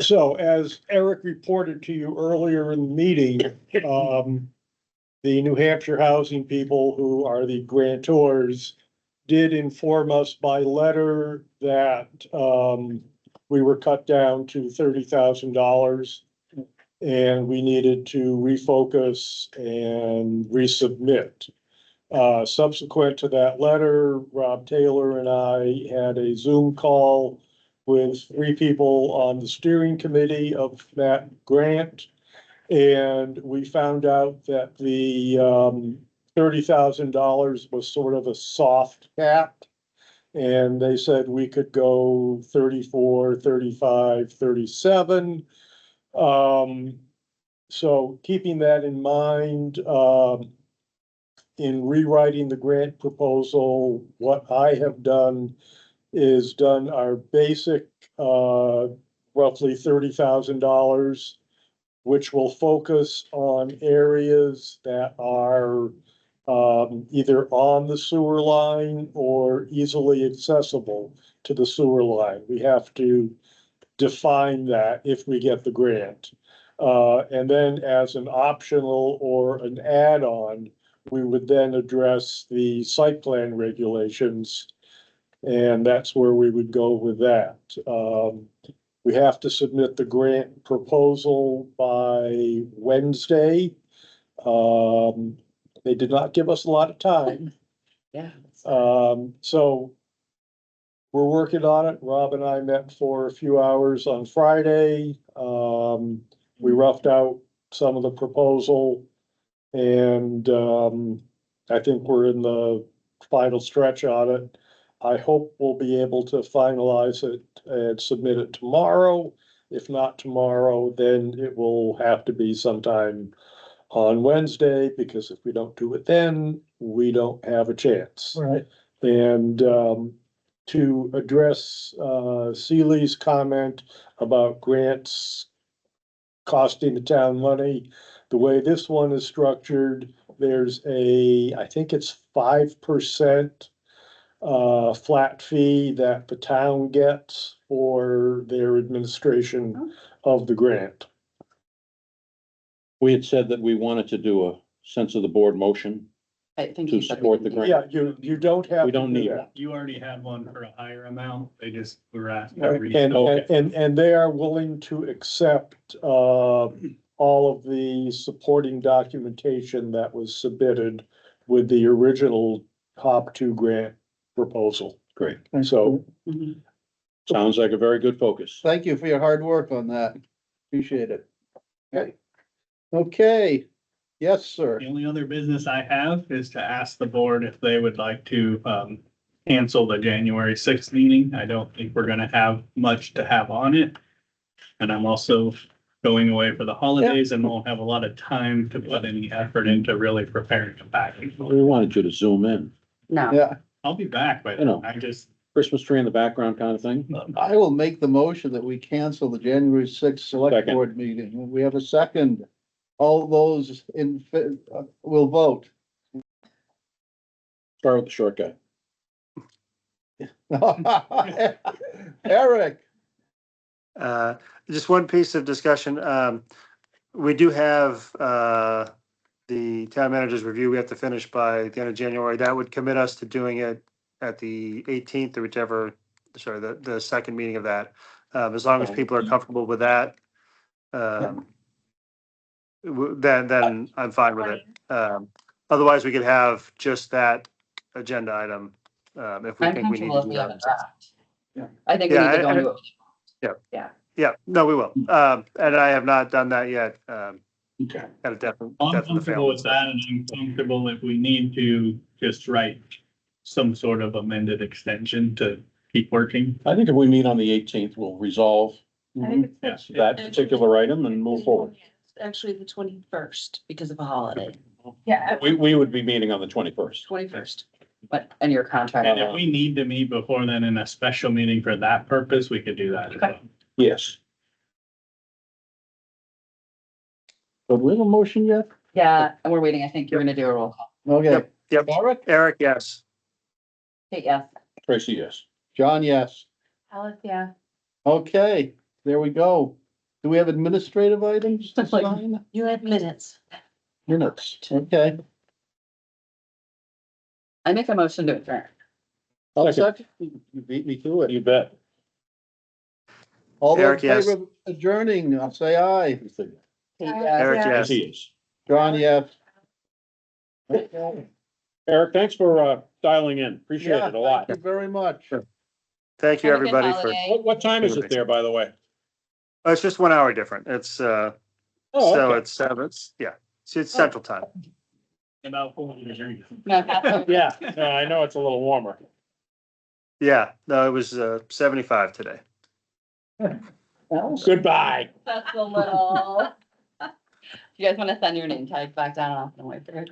So as Eric reported to you earlier in the meeting, the New Hampshire housing people who are the grantors did inform us by letter that, we were cut down to $30,000 and we needed to refocus and resubmit. Subsequent to that letter, Rob Taylor and I had a Zoom call with 3 people on the steering committee of that grant. And we found out that the $30,000 was sort of a soft cap. And they said we could go 34, 35, 37. So keeping that in mind, in rewriting the grant proposal, what I have done is done our basic, roughly $30,000, which will focus on areas that are either on the sewer line or easily accessible to the sewer line. We have to define that if we get the grant. And then as an optional or an add-on, we would then address the site plan regulations. And that's where we would go with that. We have to submit the grant proposal by Wednesday. They did not give us a lot of time. Yeah. So we're working on it. Rob and I met for a few hours on Friday. We roughed out some of the proposal and, I think we're in the final stretch on it. I hope we'll be able to finalize it and submit it tomorrow. If not tomorrow, then it will have to be sometime on Wednesday, because if we don't do it then, we don't have a chance. Right. And to address Seeley's comment about grants costing the town money, the way this one is structured, there's I think it's 5% flat fee that the town gets for their administration of the grant. We had said that we wanted to do a sense of the board motion. I think To you said we support the can do grant. Yeah, you don't have. We don't to do need that. You already had one for a higher amount. They just were asked. And they are willing to accept, all of the supporting documentation that was submitted with the original HOP2 grant proposal. Great. So, Mhm. Sounds like a very good focus. Thank you for your hard work on that. Appreciate it. Okay. Okay, yes, sir. The only other business I have is to ask the board if they would like to cancel the January 6th meeting. I don't think we're gonna have much to have on it. And I'm also going away for the holidays and won't have a lot of time to put any effort into really preparing a package. We wanted you to zoom in, No, Yeah, I'll be back by You then. know. I just, Christmas tree in the background kind of thing. I will make the motion that we cancel the January 6th select Second. board meeting. We have a second. All those will vote. Start with the short guy. Eric, Just one piece of discussion. We do have, the town manager's review we have to finish by the end of January. That would commit us to doing it at the 18th or whichever, sorry, the second meeting of that. As long as people are comfortable with that, then I'm fine with it. Otherwise, we could have just that agenda item, if we I'm think we need comfortable to if do we have a that. draft. Yeah. I think we Yeah, need to go and- into it. Yeah, no, we will. And I have not done that yet. Okay. Got a definite. I'm comfortable with that, and I'm comfortable if we need to just write some sort of amended extension to keep working. I think if we meet on the 18th, we'll resolve I think it's Yeah. that particular item and move forward. Actually, the 21st because of a holiday, Yeah, We would be meeting on the 21st. 21st. But, and your contract. And if we need to meet before then in a special meeting for that purpose, we could do that as well. Yes. Do we have a motion yet? Yeah, and we're waiting. I think you're gonna do a roll call. Okay, Yep, yep. Eric, Eric, yes. Kate, yes. Tracy, yes. John, yes. Alice, yeah. Okay, there we go. Do we have administrative items to sign? You had minutes. Minutes, okay. I make a motion to adjourn. I'll Second. second. You beat me to it. You bet. All those in Eric, yes. favor of adjourning, I'll say aye. Kate, Eric, yes. Eric, yeah. Yes, yes. he is. John, yes. Okay. Eric, thanks for dialing in. Appreciate Yeah, it a lot. Thank you very much. Thank you, Have a good everybody, for, holiday. What time is it there, by the way? oh, it's just 1 hour different. It's, Oh, so okay. it's 7, yeah, it's Central Time. About 4 years. No, Passover. Yeah, no, I know it's a little warmer. Yeah, no, it was 75 today. Goodbye. That's a little. You guys wanna send your name tags back down? I'll wait for it.